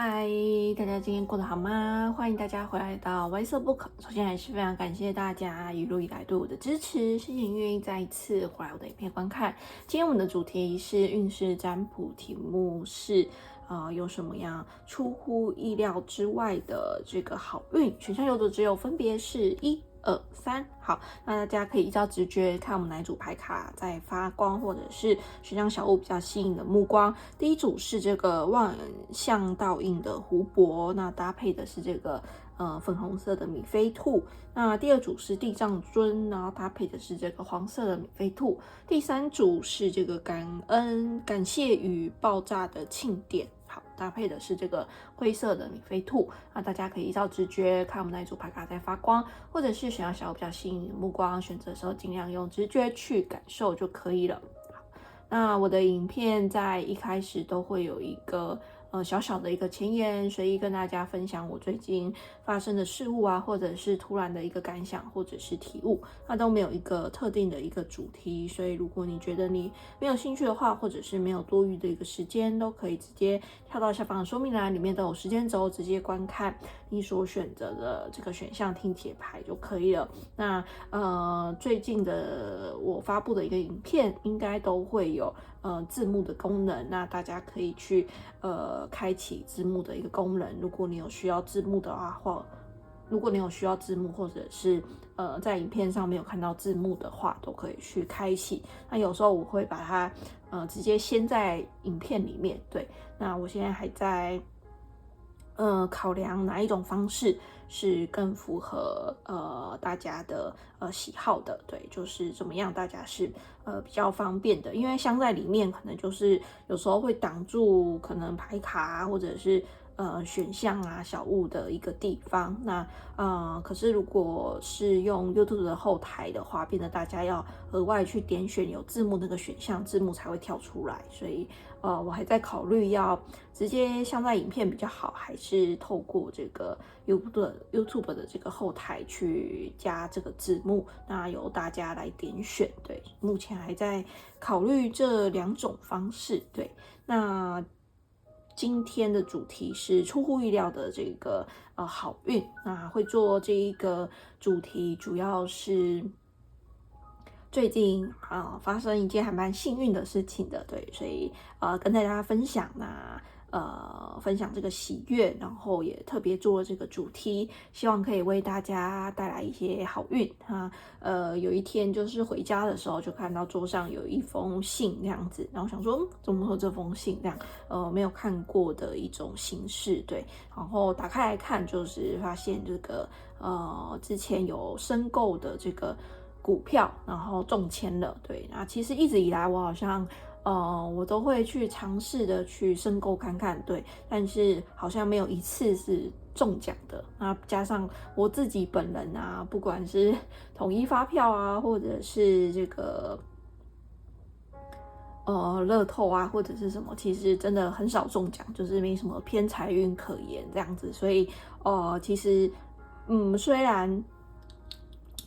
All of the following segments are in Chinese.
嗨，大家今天过得好吗？欢迎大家回来到歪色 book。首先还是非常感谢大家一路以来对我的支持，谢谢你愿意再一次回来我的影片观看。今天我们的主题是运势占卜，题目是有什么样出乎意料之外的这个好运？选项有的只有分别是1、2、3。好，那大家可以依照直觉看我们哪一组牌卡在发光，或者是选项小物比较吸引的目光。第一组是这个望向倒映的湖泊，那搭配的是这个粉红色的米菲兔。那第二组是地藏尊，然后搭配的是这个黄色的米菲兔。第三组是这个感谢与爆炸的庆典。好，搭配的是这个灰色的米菲兔。那大家可以依照直觉看我们那一组牌卡在发光，或者是选项小物比较吸引你的目光，选择的时候尽量用直觉去感受就可以了。那我的影片在一开始都会有一个小小的一个前言，随意跟大家分享我最近发生的事物啊，或者是突然的一个感想，或者是体悟，那都没有一个特定的一个主题。所以如果你觉得你没有兴趣的话，或者是没有多余的一个时间，都可以直接跳到下方的说明栏，里面都有时间轴，直接观看你所选择的这个选项，听解牌就可以了。那最近的我发布的一个影片，应该都会有字幕的功能，那大家可以去开启字幕的一个功能。如果你有需要字幕的话，如果你有需要字幕，或者是在影片上没有看到字幕的话，都可以去开启。那有时候我会把它直接先在影片里面。对，那我现在还在考量哪一种方式是更符合大家的喜好的。对，就是怎么样大家是比较方便的，因为镶在里面可能就是有时候会挡住可能牌卡啊，或者是选项啊小物的一个地方。那可是如果是用 YouTube 的后台的话，变得大家要额外去点选有字幕那个选项，字幕才会跳出来。所以我还在考虑要直接镶在影片比较好，还是透过这个 YouTube 的这个后台去加这个字幕，那由大家来点选。对，目前还在考虑这两种方式。对，那今天的主题是出乎意料的这个好运。那会做这一个主题，主要是最近发生一件还蛮幸运的事情的。对，所以跟大家分享。那分享这个喜悦，然后也特别做了这个主题，希望可以为大家带来一些好运。有一天就是回家的时候，就看到桌上有一封信这样子，然后想说，怎么会有这封信这样？没有看过的一种形式。对，然后打开来看，就是发现这个之前有申购的这个股票，然后中签了。对，那其实一直以来我好像我都会去尝试的去申购看看。对，但是好像没有一次是中奖的。那加上我自己本人啊，不管是统一发票啊，或者是这个乐透啊，或者是什么，其实真的很少中奖，就是没什么偏财运可言这样子。所以其实虽然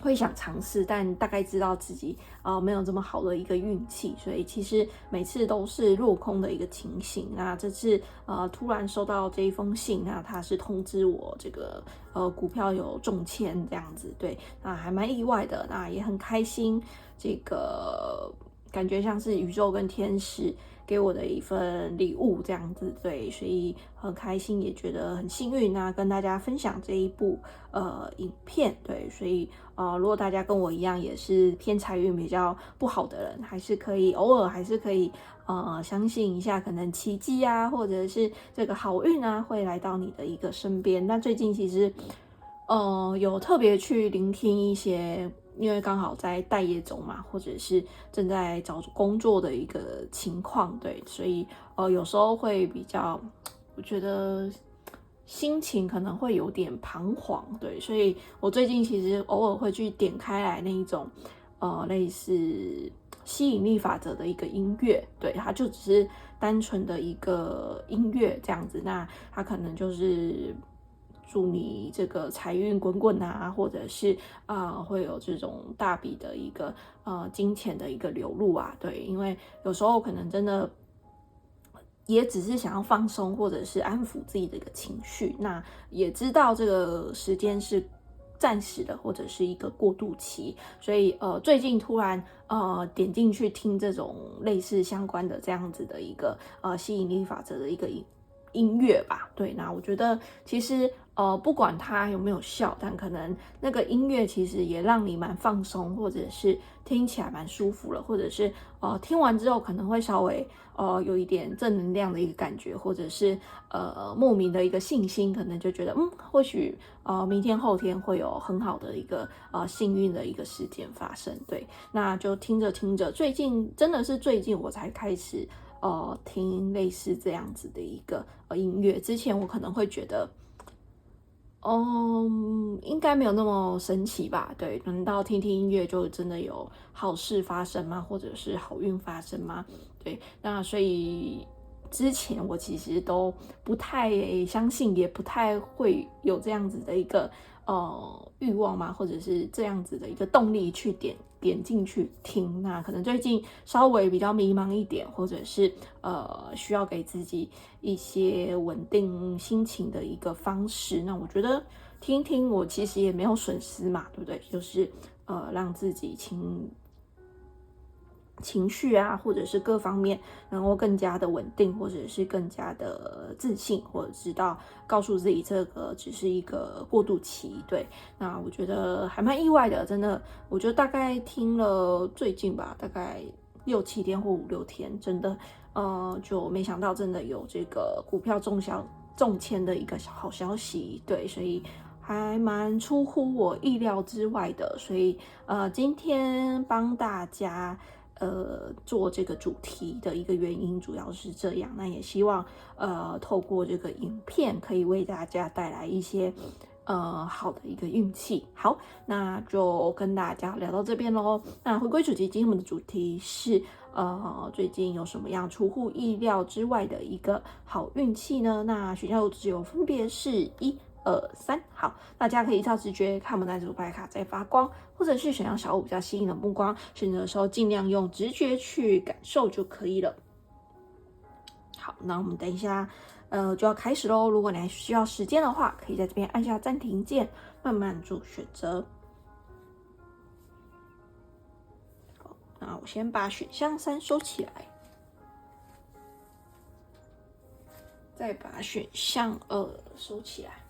会想尝试，但大概知道自己没有这么好的一个运气，所以其实每次都是落空的一个情形。那这次突然收到这一封信，那他是通知我这个股票有中签这样子。对，那还蛮意外的，那也很开心。这个感觉像是宇宙跟天使给我的一份礼物这样子。对，所以很开心，也觉得很幸运。那跟大家分享这一部影片。对，所以如果大家跟我一样也是偏财运比较不好的人，还是可以偶尔还是可以相信一下，可能奇迹啊，或者是这个好运啊，会来到你的一个身边。那最近其实有特别去聆听一些，因为刚好在待业中嘛，或者是正在找工作的一个情况。对，所以有时候会比较，我觉得心情可能会有点彷徨。对，所以我最近其实偶尔会去点开来那一种类似吸引力法则的一个音乐。对，它就只是单纯的一个音乐这样子。那它可能就是祝你这个财运滚滚啊，或者是会有这种大笔的一个金钱的一个流入啊。对，因为有时候可能真的也只是想要放松或者是安抚自己的一个情绪，那也知道这个时间是暂时的或者是一个过渡期，所以最近突然点进去听这种类似相关的这样子的一个吸引力法则的一个音乐吧。对，那我觉得其实不管它有没有效，但可能那个音乐其实也让你蛮放松，或者是听起来蛮舒服了，或者是听完之后可能会稍微有一点正能量的一个感觉，或者是莫名的一个信心，可能就觉得或许明天后天会有很好的一个幸运的一个事件发生。对，那就听着听着，最近真的是最近我才开始听类似这样子的一个音乐，之前我可能会觉得应该没有那么神奇吧？对，难道听听音乐就真的有好事发生吗？或者是好运发生吗？对，那所以之前我其实都不太相信，也不太会有这样子的一个欲望嘛，或者是这样子的一个动力去点进去听。那可能最近稍微比较迷茫一点，或者是需要给自己一些稳定心情的一个方式。那我觉得听一听，我其实也没有损失嘛，对不对？就是让自己情绪啊，或者是各方面，然后更加的稳定，或者是更加的自信，或者知道告诉自己这个只是一个过渡期。对，那我觉得还蛮意外的，真的，我觉得大概听了最近吧，大概6-7天或5-6天，真的，就没想到真的有这个股票中签的一个好消息。对，所以还蛮出乎我意料之外的，所以今天帮大家做这个主题的一个原因主要是这样，那也希望透过这个影片可以为大家带来一些好的一个运气。好，那就跟大家聊到这边咯。那回归主题，今天我们的主题是最近有什么样出乎意料之外的一个好运气呢？那选项只有分别是1、2、3。好，大家可以依照直觉看我们哪组牌卡在发光，或者是选项小5比较吸引的目光，选择的时候尽量用直觉去感受就可以了。好，那我们等一下就要开始咯。如果你还需要时间的话，可以在这边按下暂停键，慢慢做选择。好，那我先把选项3收起来，再把选项2收起来。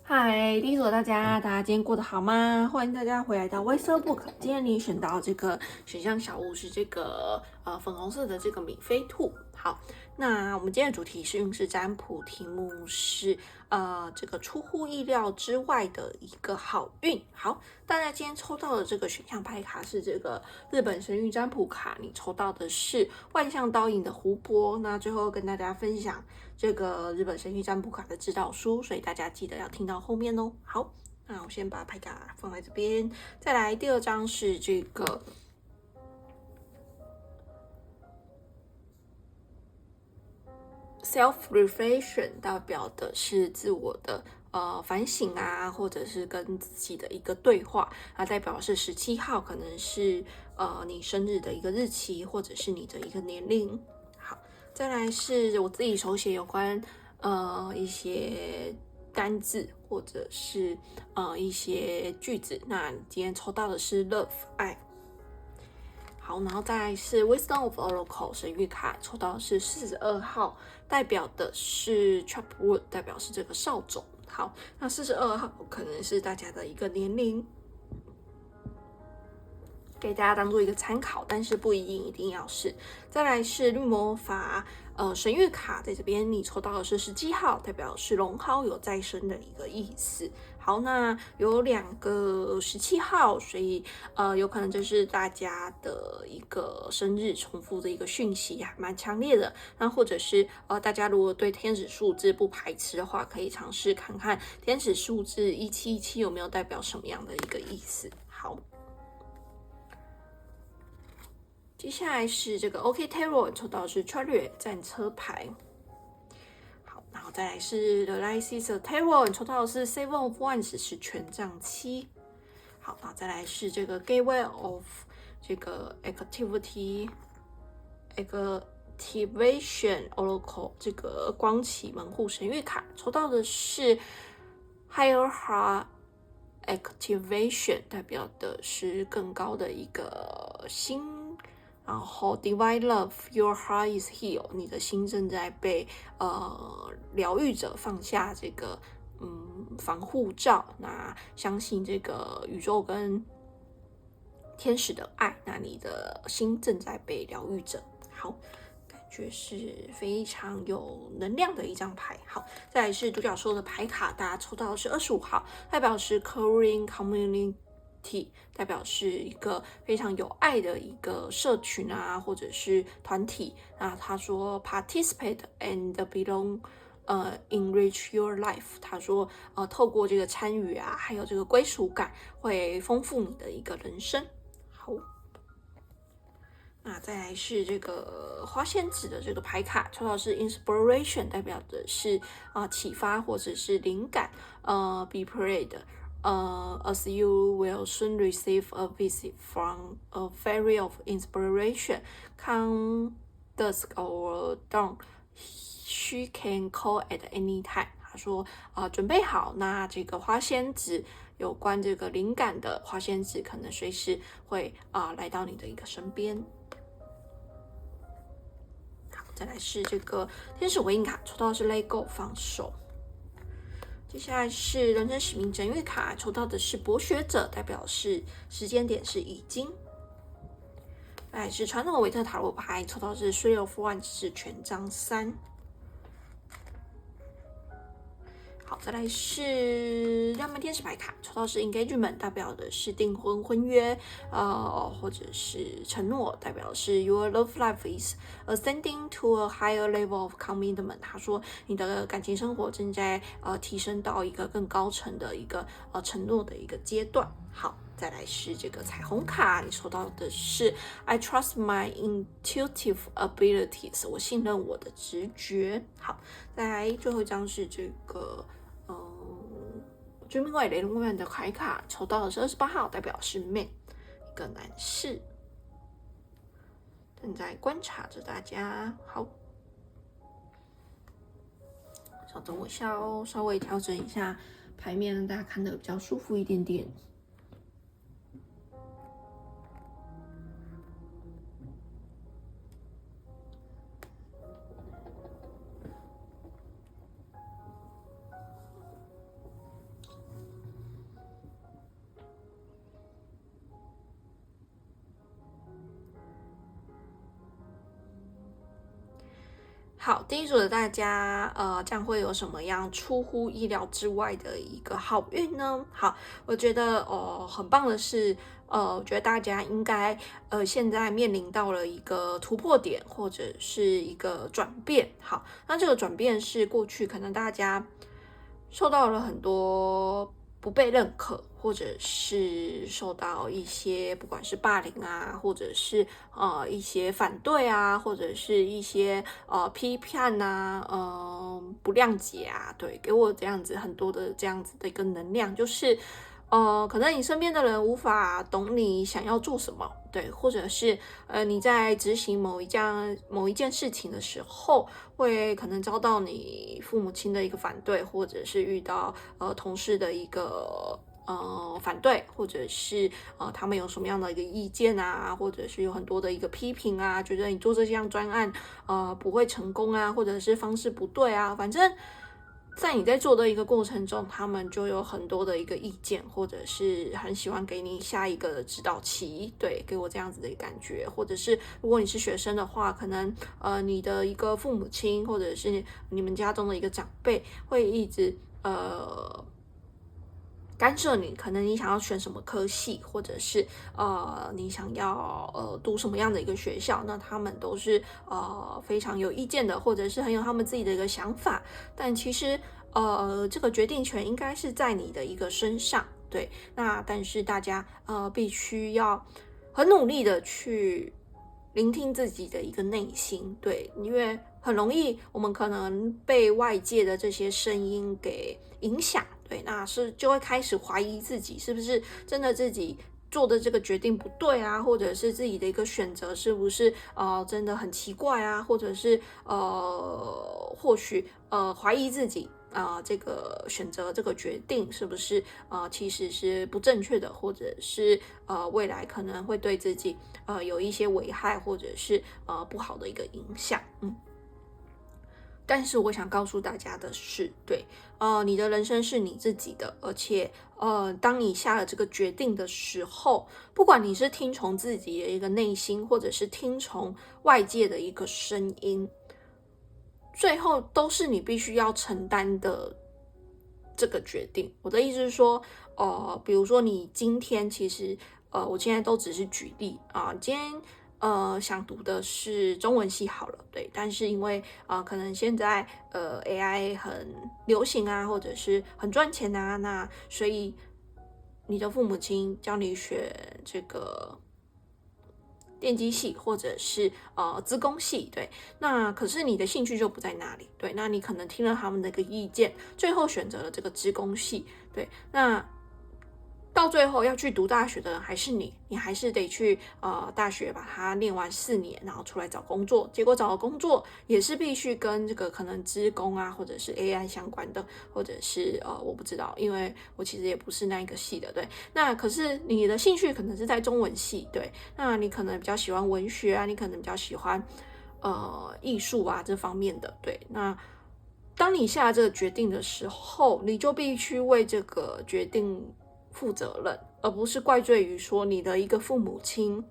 嗨，第一组大家今天过得好吗？欢迎大家回来到 Weiser Book。今天你选到这个选项小5是这个粉红色的这个米菲兔。好，那我们今天的主题是运势占卜，题目是这个出乎意料之外的一个好运。好，大家今天抽到的这个选项牌卡是这个日本神谕占卜卡，你抽到的是万象刀影的湖泊。那最后跟大家分享这个日本神谕占卜卡的指导书，所以大家记得要听到后面哦。好，那我先把牌卡放在这边，再来第2张是这个self-reflection， 代表的是自我的反省啊，或者是跟自己的一个对话。它代表的是17号，可能是你生日的一个日期，或者是你的一个年龄。好，再来是我自己手写有关一些单字或者是一些句子。那你今天抽到的是 love 爱。好，然后再来是 Wisdom of Oracle 神谕卡，抽到的是42号，代表的是 Chopwood， 代表是这个少种。好，那42号可能是大家的一个年龄，给大家当做一个参考，但是不一定要是。再来是绿魔法神谕卡，在这边你抽到的是17号，代表是龙蒿有再生的一个意思。好，那有2个17号，所以有可能这是大家的一个生日重复的一个讯息，还蛮强烈的。那或者是大家如果对天使数字不排斥的话，可以尝试看看天使数字1717有没有代表什么样的一个意思。好，接下来是这个 OK Tarot， 抽到的是 Chariot 战车牌。好，然后再来是 The Lysis Tarot， 抽到的是 Seven of Wands， 是权杖7。好，然后再来是这个 Gateway of 这个 Activity Activation Oracle 这个光启门户神谕卡，抽到的是 Higher Heart Activation， 代表的是更高的一个心。然后 Divine Love Your Heart is Healed， 你的心正在被疗愈者放下这个防护罩，那相信这个宇宙跟天使的爱，那你的心正在被疗愈着。好，感觉是非常有能量的一张牌。好，再来是独角兽的牌卡，大家抽到的是25号，代表是 Caring Community， 代表是一个非常有爱的一个社群啊，或者是团体。那他说 Participate and belong。enrich your life， 他说透过这个参与啊，还有这个归属感，会丰富你的一个人生。好，那再来是这个花仙子的这个牌卡，抽到是 inspiration， 代表的是启发或者是灵感。be prayed。As you will soon receive a visit from a fairy of inspiration, come dusk or dawn。She can call at any time。他说准备好，那这个花仙子有关这个灵感的花仙子，可能随时会来到你的一个身边。好，再来是这个天使回应卡，抽到的是 Let Go 放手。接下来是人生使命整谕卡，抽到的是博学者，代表是时间点是已经。再来是传统的维特塔罗牌，抽到的是 Three of Wands， 是权杖3。好，再来是亮门天使牌卡，抽到是 engagement， 代表的是订婚、婚约，或者是承诺，代表的是 your love life is ascending to a higher level of commitment。他说你的感情生活正在提升到一个更高层的一个承诺的一个阶段。好，再来是这个彩虹卡，你抽到的是 I trust my intuitive abilities， 我信任我的直觉。好，再来最后一张是这个Dreaming Way 雷龙院的牌卡，抽到的是28号，代表是 Man， 一个男士，正在观察着大家。好，稍等我一下哦，稍微调整一下牌面，让大家看得比较舒服一点点。好，第一组的大家，将会有什么样出乎意料之外的一个好运呢？好，我觉得很棒的是，我觉得大家应该现在面临到了一个突破点，或者是一个转变。好，那这个转变是过去可能大家受到了很多不被认可，或者是受到一些不管是霸凌啊，或者是一些反对啊，或者是一些批判啊，不谅解啊，对，给我这样子很多的这样子的一个能量，就是可能你身边的人无法懂你想要做什么，对，或者是你在执行某一件事情的时候，会可能遭到你父母亲的一个反对，或者是遇到同事的一个反对，或者是他们有什么样的一个意见啊，或者是有很多的一个批评啊，觉得你做这项专案不会成功啊，或者是方式不对啊，反正在你在做的一个过程中，他们就有很多的一个意见，或者是很喜欢给你下一个指导棋，对，给我这样子的一个感觉。或者是如果你是学生的话，可能你的一个父母亲，或者是你们家中的一个长辈，会一直干涉你，可能你想要选什么科系，或者是你想要读什么样的一个学校，那他们都是非常有意见的，或者是很有他们自己的一个想法。但其实这个决定权应该是在你的一个身上，对。那但是大家必须要很努力的去聆听自己的一个内心，对，因为很容易我们可能被外界的这些声音给影响。对，那就会开始怀疑自己是不是真的自己做的这个决定不对啊，或者是自己的一个选择是不是真的很奇怪啊，或者是或许怀疑自己这个选择这个决定是不是其实是不正确的，或者是未来可能会对自己有一些危害，或者是不好的一个影响。但是我想告诉大家的是，对，你的人生是你自己的，而且当你下了这个决定的时候，不管你是听从自己的一个内心，或者是听从外界的一个声音，最后都是你必须要承担的这个决定。我的意思是说，比如说你今天其实，我现在都只是举例啊，今天想读的是中文系好了，对，但是因为可能现在AI 很流行啊，或者是很赚钱啊，那所以你的父母亲教你选这个电机系或者是资工系，对，那可是你的兴趣就不在那里，对，那你可能听了他们的一个意见，最后选择了这个资工系，对，那到最后要去读大学的人还是你还是得去大学把它念完4年，然后出来找工作，结果找的工作也是必须跟这个可能资工啊，或者是 AI 相关的，或者是我不知道，因为我其实也不是那一个系的，对，那可是你的兴趣可能是在中文系，对，那你可能比较喜欢文学啊，你可能比较喜欢艺术啊这方面的，对，那当你下这个决定的时候，你就必须为这个决定负责任，而不是怪罪于说你的一个父母亲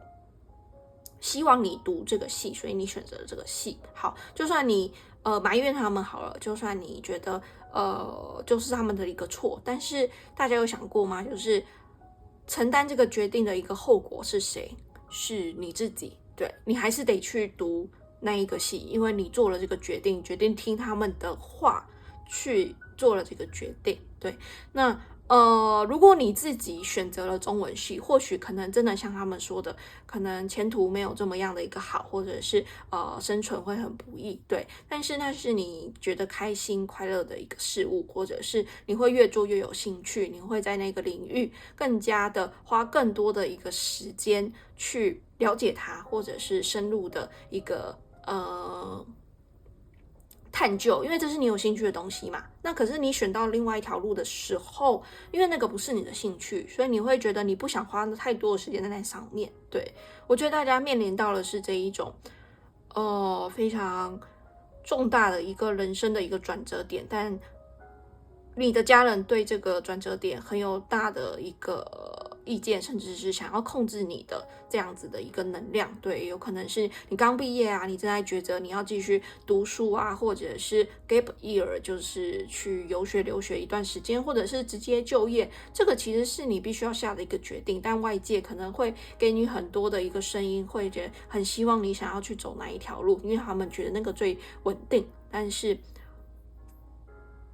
希望你读这个系，所以你选择了这个系。好，就算你埋怨他们好了，就算你觉得就是他们的一个错，但是大家有想过吗？就是承担这个决定的一个后果是谁？是你自己，对，你还是得去读那一个系，因为你做了这个决定听他们的话去做了这个决定，对，那如果你自己选择了中文系，或许可能真的像他们说的，可能前途没有这么样的一个好，或者是生存会很不易，对。但是那是你觉得开心快乐的一个事物，或者是你会越做越有兴趣，你会在那个领域更加的花更多的一个时间去了解它，或者是深入的一个探究，因为这是你有兴趣的东西嘛。那可是你选到另外一条路的时候，因为那个不是你的兴趣，所以你会觉得你不想花太多的时间在那上面。对，我觉得大家面临到的是这一种，非常重大的一个人生的一个转折点，但你的家人对这个转折点很有大的一个意见，甚至是想要控制你的这样子的一个能量。对，有可能是你刚毕业啊，你正在抉择你要继续读书啊，或者是 gap year， 就是去游学留学一段时间，或者是直接就业。这个其实是你必须要下的一个决定，但外界可能会给你很多的一个声音，会觉得很希望你想要去走哪一条路，因为他们觉得那个最稳定，但是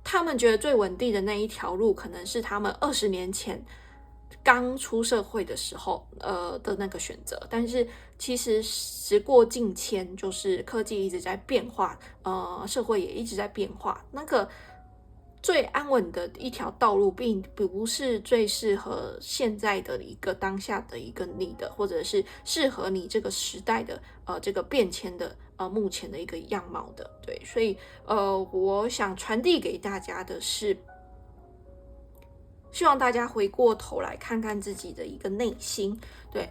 他们觉得最稳定的那一条路，可能是他们20年前刚出社会的时候，的那个选择。但是其实时过境迁，就是科技一直在变化，社会也一直在变化。那个最安稳的一条道路，并不是最适合现在的一个当下的一个你的，或者是适合你这个时代的这个变迁的目前的一个样貌的。对，所以我想传递给大家的是，希望大家回过头来看看自己的一个内心。对，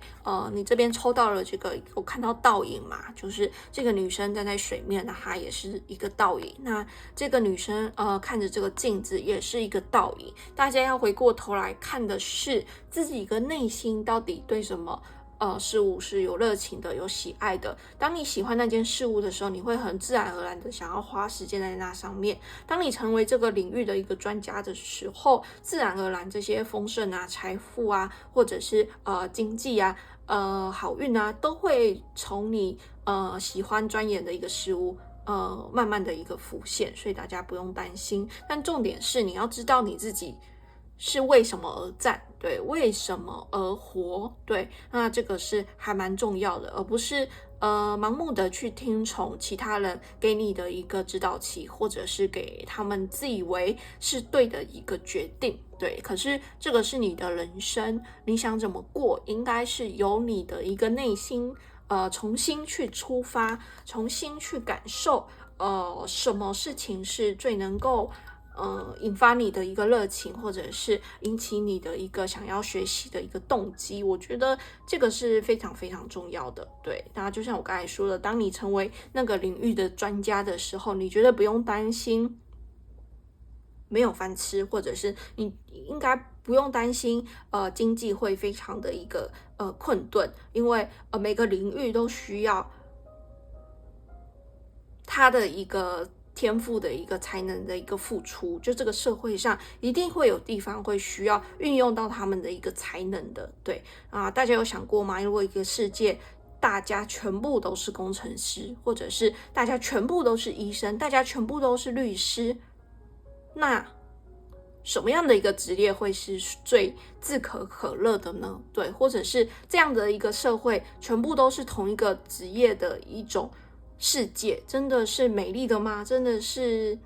你这边抽到了这个，我看到倒影嘛，就是这个女生站在水面，那她也是一个倒影。那这个女生看着这个镜子，也是一个倒影。大家要回过头来看的是自己一个内心到底对什么事物是有热情的、有喜爱的。当你喜欢那件事物的时候，你会很自然而然的想要花时间在那上面。当你成为这个领域的一个专家的时候，自然而然这些丰盛啊、财富啊，或者是经济啊、好运啊，都会从你喜欢钻研的一个事物慢慢的一个浮现。所以大家不用担心。但重点是你要知道你自己是为什么而战，对，为什么而活，对，那这个是还蛮重要的，而不是盲目的去听从其他人给你的一个指导期，或者是给他们自以为是对的一个决定，对，可是这个是你的人生，你想怎么过，应该是由你的一个内心重新去出发，重新去感受什么事情是最能够引发你的一个热情，或者是引起你的一个想要学习的一个动机，我觉得这个是非常非常重要的。对，那就像我刚才说的，当你成为那个领域的专家的时候，你绝对不用担心没有饭吃，或者是你应该不用担心经济会非常的一个困顿，因为每个领域都需要他的一个天赋的一个才能的一个付出，就这个社会上一定会有地方会需要运用到他们的一个才能的，对啊，大家有想过吗？如果一个世界大家全部都是工程师，或者是大家全部都是医生，大家全部都是律师，那什么样的一个职业会是最自可可乐的呢？对，或者是这样的一个社会，全部都是同一个职业的一种世界，真的是美丽的吗？真的是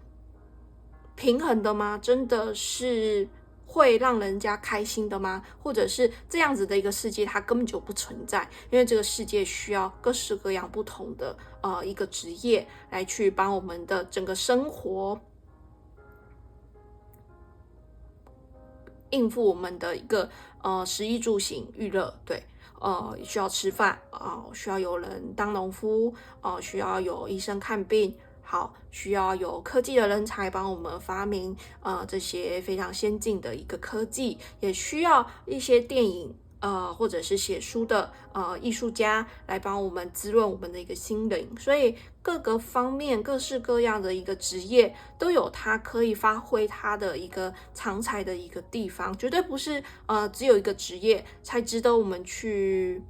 平衡的吗？真的是会让人家开心的吗？或者是这样子的一个世界，它根本就不存在，因为这个世界需要各式各样不同的一个职业来去帮我们的整个生活应付我们的一个食衣住行娱乐，对，需要吃饭需要有人当农夫需要有医生看病，好，需要有科技的人才帮我们发明这些非常先进的一个科技，也需要一些电影或者是写书的艺术家来帮我们滋润我们的一个心灵，所以各个方面各式各样的一个职业都有它可以发挥它的一个长才的一个地方，绝对不是只有一个职业才值得我们去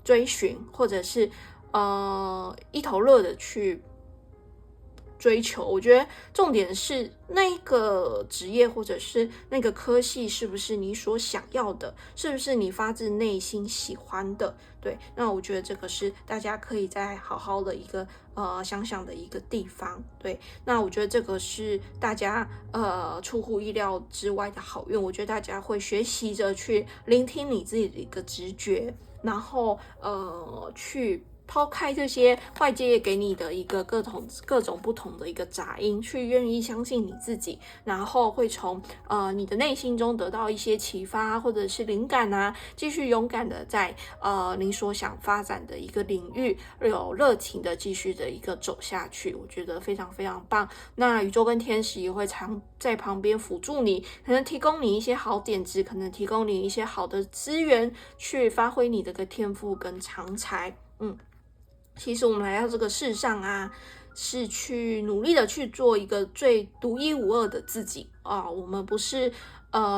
追寻，或者是一头热的去追求。我觉得重点是那个职业或者是那个科系是不是你所想要的，是不是你发自内心喜欢的。对，那我觉得这个是大家可以再好好的一个想想的一个地方。对，那我觉得这个是大家出乎意料之外的好运，我觉得大家会学习着去聆听你自己的一个直觉，然后去抛开这些外界给你的一个各种不同的一个杂音，去愿意相信你自己，然后会从你的内心中得到一些启发或者是灵感啊，继续勇敢的在你所想发展的一个领域有热情的继续的一个走下去，我觉得非常非常棒。那宇宙跟天使也会常在旁边辅助你，可能提供你一些好点子，可能提供你一些好的资源去发挥你的个天赋跟长才。其实我们来到这个世上啊，是去努力的去做一个最独一无二的自己啊。我们不是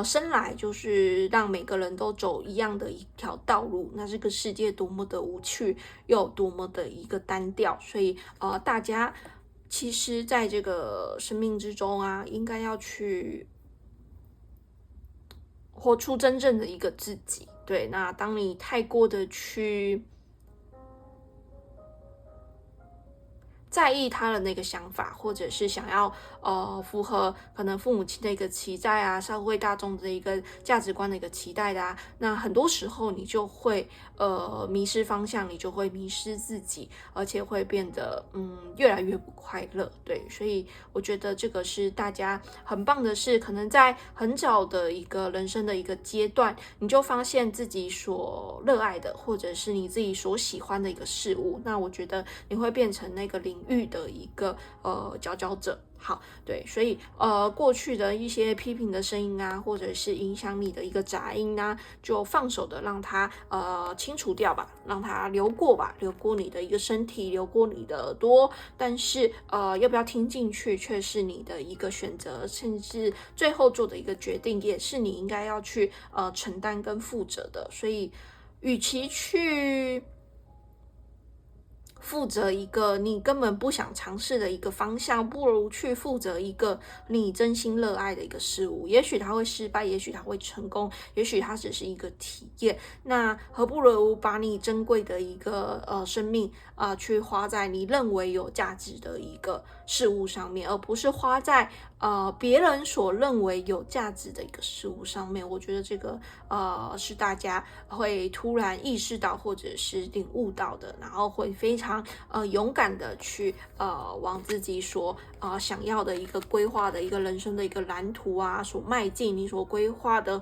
生来就是让每个人都走一样的一条道路，那这个世界多么的无趣，又多么的一个单调。所以大家其实在这个生命之中啊，应该要去活出真正的一个自己。对，那当你太过的去在意他的那个想法，或者是想要符合可能父母亲的一个期待啊，社会大众的一个价值观的一个期待的那很多时候你就会迷失方向，你就会迷失自己，而且会变得越来越不快乐。对，所以我觉得这个是大家很棒的事，可能在很早的一个人生的一个阶段，你就发现自己所热爱的，或者是你自己所喜欢的一个事物，那我觉得你会变成那个领域的一个佼佼者。好，对，所以过去的一些批评的声音啊，或者是影响你的一个杂音啊，就放手的让它清除掉吧，让它流过吧，流过你的一个身体，流过你的耳朵，但是要不要听进去，却是你的一个选择，甚至最后做的一个决定，也是你应该要去承担跟负责的。所以，与其去负责一个你根本不想尝试的一个方向，不如去负责一个你真心热爱的一个事物。也许它会失败，也许它会成功，也许它只是一个体验。那何不如把你珍贵的一个生命去花在你认为有价值的一个事物上面，而不是花在别人所认为有价值的一个事物上面。我觉得这个是大家会突然意识到或者是领悟到的，然后会非常勇敢的去往自己所想要的一个规划的一个人生的一个蓝图啊所迈进，你所规划的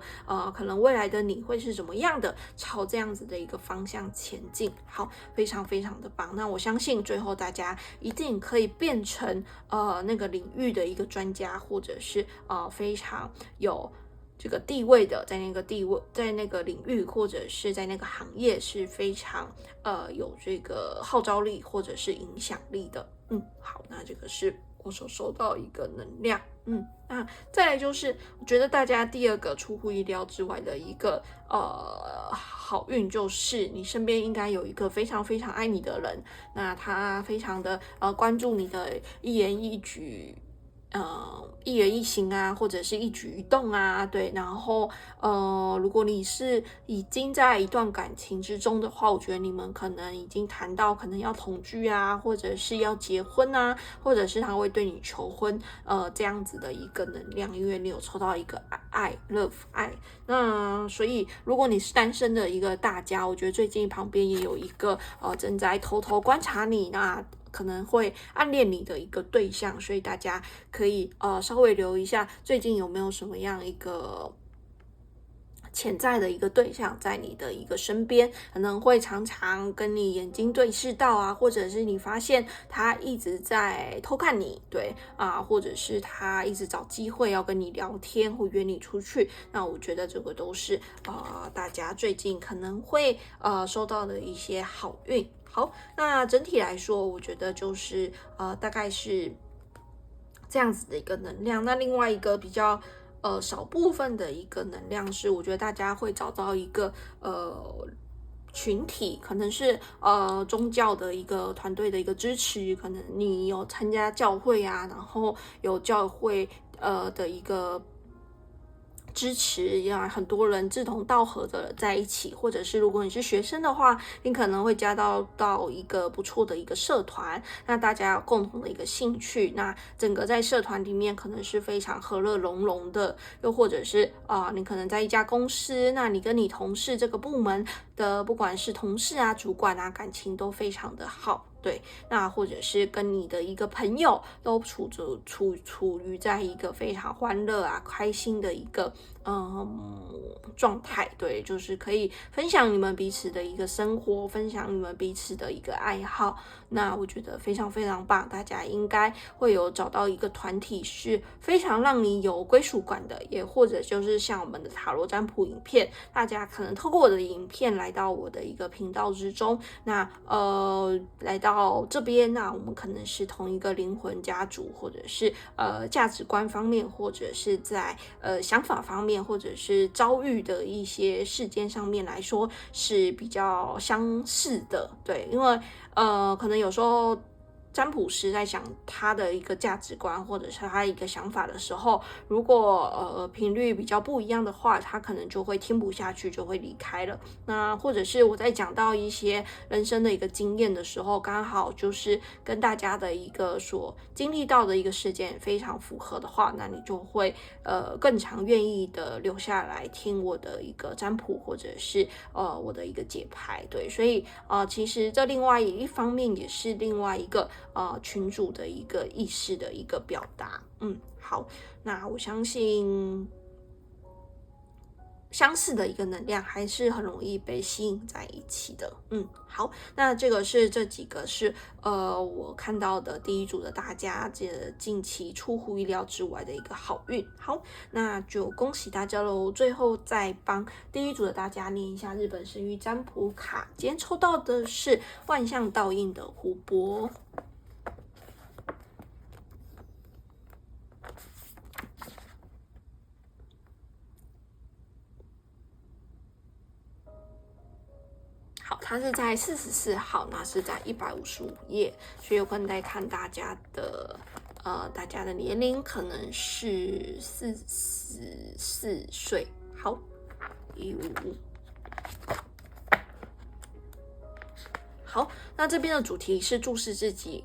可能未来的你会是怎么样的，朝这样子的一个方向前进。好，非常非常的棒。那我相信最后大家一定可以变成那个领域的一个专家，或者是非常有这个地位的，在那个领域或者是在那个行业是非常有这个号召力或者是影响力的。好，那这个是我所收到一个能量。那再来就是我觉得大家第二个出乎意料之外的一个好运，就是你身边应该有一个非常非常爱你的人，那他非常的关注你的一言一举。一言一行啊，或者是一举一动啊，对，然后如果你是已经在一段感情之中的话，我觉得你们可能已经谈到可能要同居啊，或者是要结婚啊，或者是他会对你求婚，这样子的一个能量，因为你有抽到一个爱 love 爱，那所以如果你是单身的一个大家，我觉得最近旁边也有一个正在偷偷观察你，那可能会暗恋你的一个对象，所以大家可以稍微留一下，最近有没有什么样一个潜在的一个对象在你的一个身边，可能会常常跟你眼睛对视到啊，或者是你发现他一直在偷看你，对或者是他一直找机会要跟你聊天或约你出去，那我觉得这个都是大家最近可能会收到的一些好运。好，那整体来说，我觉得就是大概是这样子的一个能量。那另外一个比较少部分的一个能量是，我觉得大家会找到一个群体，可能是宗教的一个团队的一个支持，可能你有参加教会啊，然后有教会的一个支持，让很多人志同道合的在一起，或者是如果你是学生的话，你可能会加到一个不错的一个社团，那大家有共同的一个兴趣，那整个在社团里面可能是非常和乐融融的，又或者是你可能在一家公司，那你跟你同事这个部门的不管是同事啊、主管啊，感情都非常的好。对，那或者是跟你的一个朋友都处于在一个非常欢乐啊、开心的一个状态，对，就是可以分享你们彼此的一个生活，分享你们彼此的一个爱好。那我觉得非常非常棒，大家应该会有找到一个团体是非常让你有归属感的，也或者就是像我们的塔罗占卜影片，大家可能透过我的影片来到我的一个频道之中，那来到这边，那我们可能是同一个灵魂家族，或者是价值观方面，或者是在想法方面，或者是遭遇的一些事件上面来说是比较相似的，对，因为可能有时候占卜师在讲他的一个价值观或者是他一个想法的时候，如果频率比较不一样的话，他可能就会听不下去，就会离开了。那或者是我在讲到一些人生的一个经验的时候，刚好就是跟大家的一个所经历到的一个事件非常符合的话，那你就会更常愿意的留下来听我的一个占卜，或者是我的一个解牌。对，所以其实这另外一方面也是另外一个群主的一个意识的一个表达。好，那我相信相似的一个能量还是很容易被吸引在一起的。好，那这个是这几个是我看到的第一组的大家这近期出乎意料之外的一个好运。好，那就恭喜大家喽！最后再帮第一组的大家念一下日本神谕占卜卡，今天抽到的是万象倒映的湖泊。它是在44号，那是在155页，所以有可能在看大家的年龄可能是44岁。好，155。好，那这边的主题是注视自己。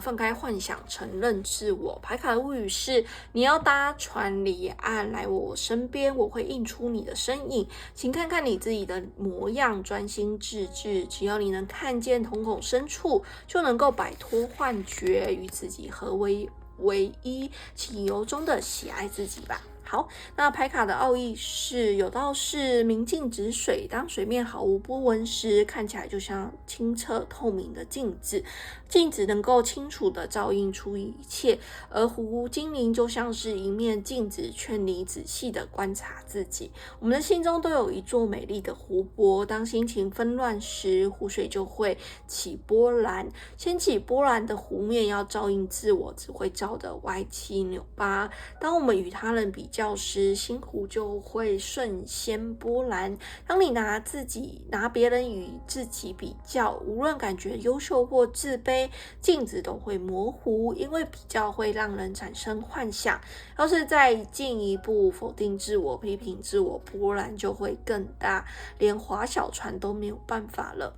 放开幻想，承认自我。牌卡的物语是：你要搭船离岸，来我身边，我会映出你的身影。请看看你自己的模样，专心致志。只要你能看见瞳孔深处，就能够摆脱幻觉，与自己合为一。请由衷的喜爱自己吧。好，那牌卡的奥义是有道是明镜止水，当水面毫无波纹时，看起来就像清澈透明的镜子，镜子能够清楚地照映出一切，而湖精灵就像是一面镜子，劝你仔细地观察自己。我们的心中都有一座美丽的湖泊，当心情纷乱时，湖水就会起波澜，掀起波澜的湖面要照应自我，只会照得歪七扭八。当我们与他人比较时，心湖就会瞬掀波澜。当你拿别人与自己比较，无论感觉优秀或自卑，镜子都会模糊，因为比较会让人产生幻想。要是再进一步否定自我、批评自我，波澜就会更大，连划小船都没有办法了。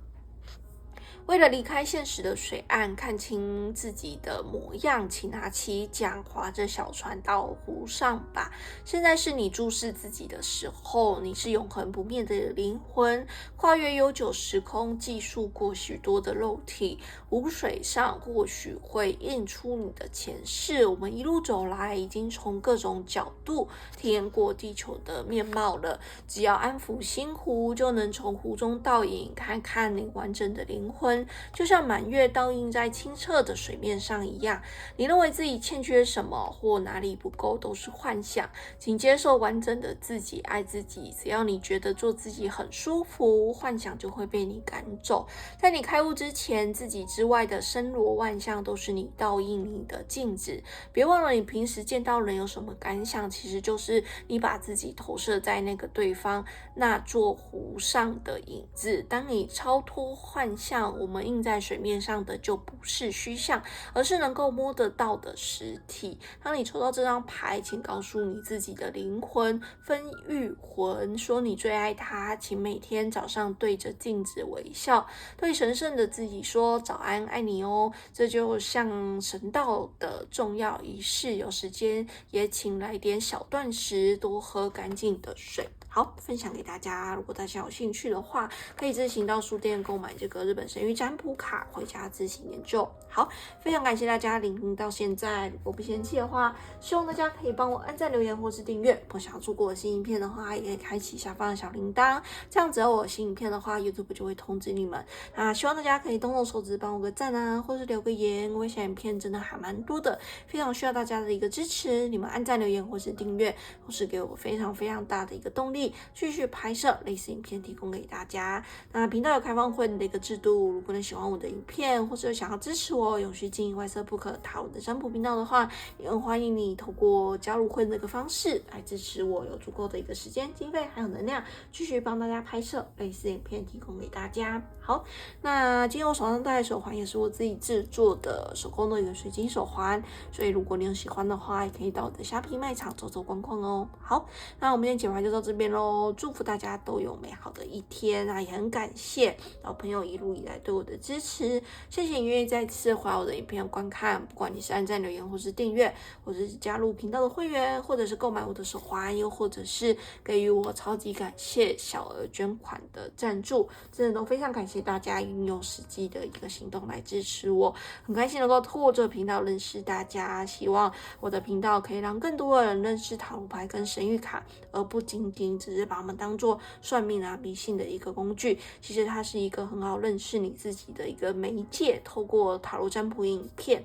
为了离开现实的水岸，看清自己的模样，请拿起桨，划着小船到湖上吧。现在是你注视自己的时候，你是永恒不灭的灵魂，跨越悠久时空，记述过许多的肉体。湖水上或许会映出你的前世。我们一路走来，已经从各种角度体验过地球的面貌了。只要安抚心湖，就能从湖中倒影，看看你完整的灵魂。就像满月倒映在清澈的水面上一样，你认为自己欠缺什么或哪里不够都是幻想，请接受完整的自己，爱自己。只要你觉得做自己很舒服，幻想就会被你赶走。在你开悟之前，自己之外的森罗万象都是你倒映你的镜子。别忘了你平时见到人有什么感想，其实就是你把自己投射在那个对方那座湖上的影子。当你超脱幻象，我们映在水面上的就不是虚像，而是能够摸得到的实体。当你抽到这张牌，请告诉你自己的灵魂分域魂，说你最爱它。请每天早上对着镜子微笑，对神圣的自己说早安，爱你哦。这就像神道的重要仪式，有时间也请来点小断食，多喝干净的水。好，分享给大家。如果大家有兴趣的话，可以自行到书店购买这个日本神谕占卜卡，回家自行研究。好，非常感谢大家聆听到现在。如果不嫌弃的话，希望大家可以帮我按赞、留言或是订阅。如果想要错过我新影片的话，也可以开启下方的小铃铛，这样只要我有新影片的话 ，YouTube 就会通知你们。那希望大家可以动动手指帮我个赞啊，或是留个言。我想影片真的还蛮多的，非常需要大家的一个支持。你们按赞、留言或是订阅，都是给我非常非常大的一个动力，继续拍摄类似影片提供给大家。那频道有开放会员的一个制度，如果你喜欢我的影片，或者想要支持我永续经营外色不可塔罗的占卜频道的话，也很欢迎你透过加入会员的一个方式来支持我，有足够的一个时间、经费还有能量，继续帮大家拍摄类似影片提供给大家。好，那今天我手上戴的手环也是我自己制作的手工的一个水晶手环，所以如果你有喜欢的话，也可以到我的虾皮卖场走走逛逛哦。好，那我们今天解牌就到这边咯，祝福大家都有美好的一天啊！也很感谢老朋友一路以来对我的支持，谢谢你愿意再次回来我的影片观看，不管你是按赞、留言，或是订阅，或者是加入频道的会员，或者是购买我的手环，又或者是给予我超级感谢小额捐款的赞助，真的都非常感谢大家运用实际的一个行动来支持我，很开心能够透过这个频道认识大家，希望我的频道可以让更多的人认识塔罗牌跟神谕卡，而不仅仅只是把它们当做算命啊迷信的一个工具。其实它是一个很好认识你自己的一个媒介，透过塔罗占卜影片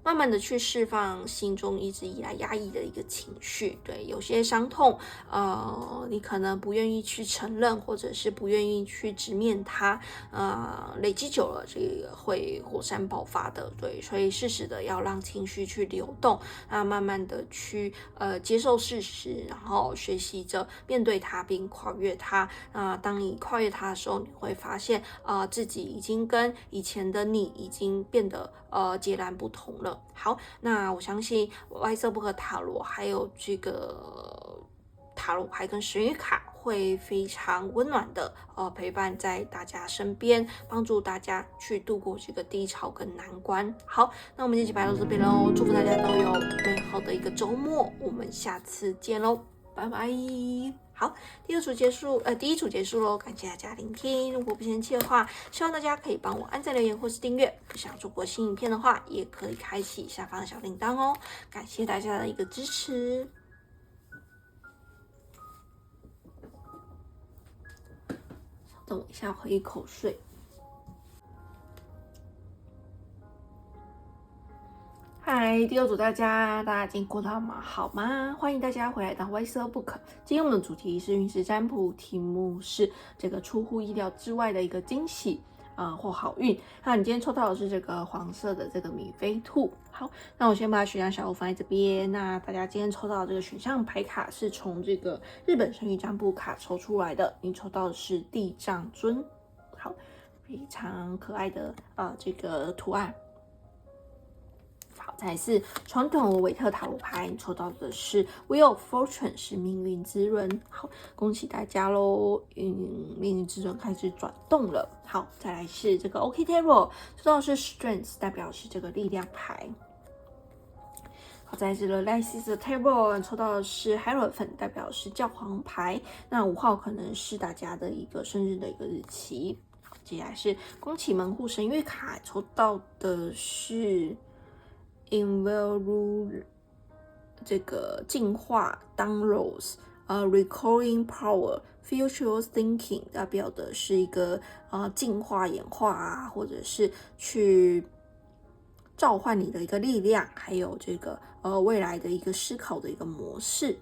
慢慢的去释放心中一直以来压抑的一个情绪。对，有些伤痛，你可能不愿意去承认，或者是不愿意去直面它，累积久了，这个会火山爆发的。对，所以适时的要让情绪去流动，慢慢的去接受事实，然后学习着面对它，并跨越它。当你跨越它的时候，你会发现自己已经跟以前的你已经变得截然不同了。好，那我相信歪色不可塔罗还有这个塔罗牌跟神谕卡会非常温暖的陪伴在大家身边，帮助大家去度过这个低潮跟难关。好，那我们这期白到这边喽，祝福大家都有美好的一个周末，我们下次见喽，拜拜。好，第一组结束喽，感谢大家聆听。如果不嫌弃的话，希望大家可以帮我按赞、留言或是订阅。想做过新影片的话，也可以开启下方的小铃铛哦。感谢大家的一个支持。等我一下，喝一口水。嗨，第二组大家今天过得好吗？欢迎大家回来到歪色 book。今天我们的主题是运势占卜，题目是这个出乎意料之外的一个惊喜或好运。那你今天抽到的是这个黄色的这个米菲兔。好，那我先把选项小物放在这边。那大家今天抽到的这个选项牌卡是从这个日本神谕占卜卡抽出来的，你抽到的是地藏尊。好，非常可爱的这个图案。好，再来是传统维特塔罗牌，你抽到的是 Wheel of Fortune， 是命运之轮。好，恭喜大家喽！命运之轮开始转动了。好，再来是这个 OK Tarot， 抽到的是 Strength， 代表是这个力量牌。好，再来是 The License Tarot， 抽到的是 Hierophant， 代表是教皇牌。那5号可能是大家的一个生日的一个日期。好，接下来是宫崎门户神谕卡，抽到的是Invalue 这个进化 downloads recalling power future thinking， 代表的是一个进化演化或者是去召唤你的一个力量，还有这个未来的一个思考的一个模式。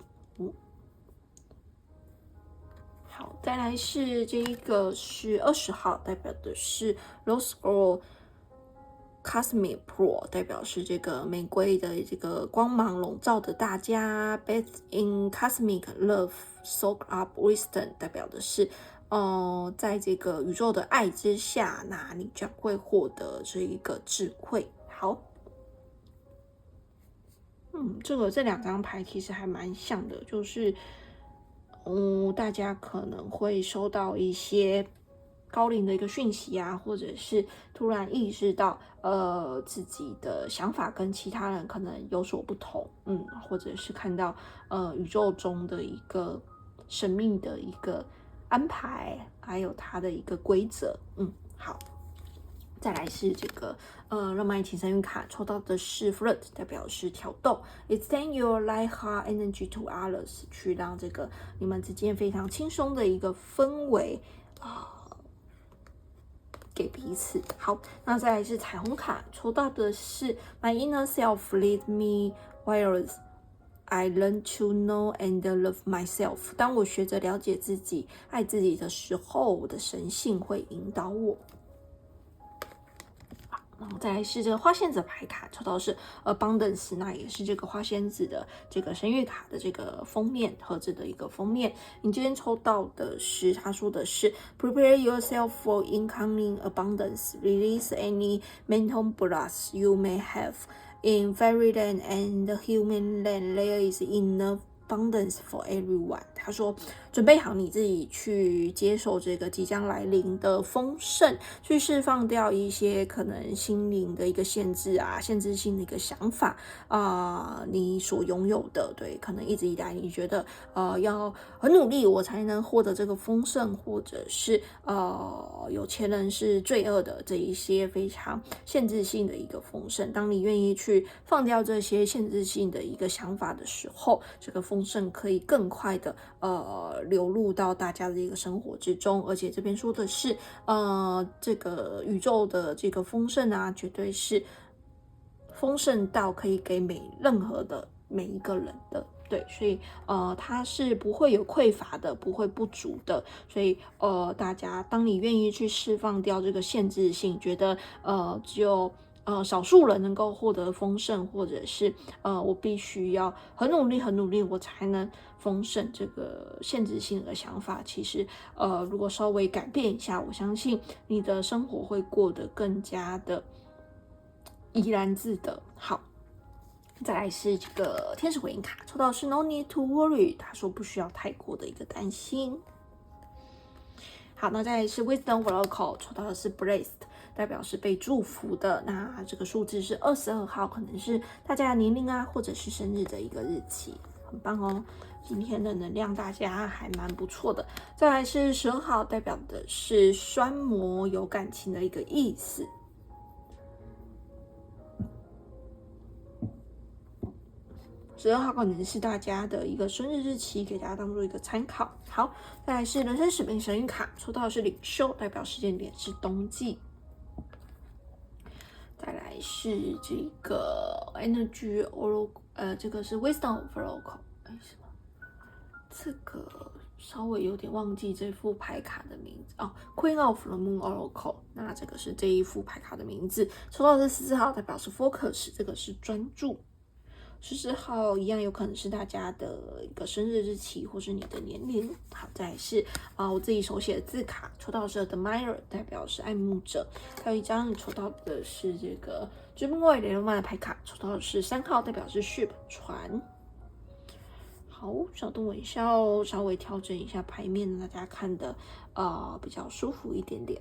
好，再来是这一个是20号，代表的是 Rose Gold Cosmic Pro， 代表是这个玫瑰的这个光芒笼罩的大家。Bathe in Cosmic Love, Soak up Wisdom， 代表的是在这个宇宙的爱之下，那你将会获得这一个智慧。好，这两张牌其实还蛮像的，就是大家可能会收到一些高龄的一个讯息啊，或者是突然意识到自己的想法跟其他人可能有所不同，或者是看到宇宙中的一个神秘的一个安排，还有它的一个规则。好，再来是这个浪漫爱情神谕卡，抽到的是 Flirt， 代表是挑逗。Extend your light heart energy to others， 去让这个你们之间非常轻松的一个氛围给彼此。好，那再来是彩虹卡，抽到的是 My inner self lead me while I learn to know and love myself。当我学着了解自己、爱自己的时候，我的神性会引导我。然后再来是这个花仙子牌卡，抽到的是 Abundance， 那也是这个花仙子的这个神谕卡的这个封面，盒子的一个封面。你今天抽到的是，他说的是 Prepare yourself for incoming abundance, release any mental blocks you may have. In fairyland and human land, there is enough abundance for everyone。 他说准备好你自己去接受这个即将来临的丰盛，去释放掉一些可能心灵的一个限制啊，限制性的一个想法你所拥有的，对，可能一直以来你觉得要很努力我才能获得这个丰盛，或者是有钱人是罪恶的这一些非常限制性的一个丰盛。当你愿意去放掉这些限制性的一个想法的时候，这个丰盛可以更快的流入到大家的一个生活之中。而且这边说的是这个宇宙的这个丰盛啊，绝对是丰盛到可以给任何的每一个人的。对，所以它是不会有匮乏的，不会不足的，所以大家当你愿意去释放掉这个限制性，觉得只有少数人能够获得丰盛，或者是我必须要很努力很努力我才能丰盛，这个限制性的想法，其实如果稍微改变一下，我相信你的生活会过得更加的怡然自得。好。再来是这个天使回应卡，抽到的是 No need to worry， 他说不需要太过的一个担心。好，那再来是 Wisdom Oracle， 抽到的是 Blessed， 代表是被祝福的。那这个数字是22号，可能是大家的年龄啊，或者是生日的一个日期，很棒哦。今天的能量大家还蛮不错的。再来是12号，代表的是双磨有感情的一个意思。12号可能是大家的一个生日日期，给大家当做一个参考。好，再来是人生使命神谕卡，抽到的是领袖，代表时间点是冬季。再来是这个 Energy Oracle， 这个是 Wisdom Oracle， 什么？这个稍微有点忘记这副牌卡的名字哦 ，Queen of the Moon Oracle。那这个是这一副牌卡的名字，抽到的是14号，代表是 Focus， 这个是专注。14号一样有可能是大家的一个生日日期，或是你的年龄。好，再来是我自己手写的字卡，抽到的是 Admirer， 代表是爱慕者。还有一张抽到的是这个追梦外雷诺曼的牌卡，抽到的是3号，代表是 Ship 船。好，小动微笑，稍微调整一下牌面，大家看的比较舒服一点点。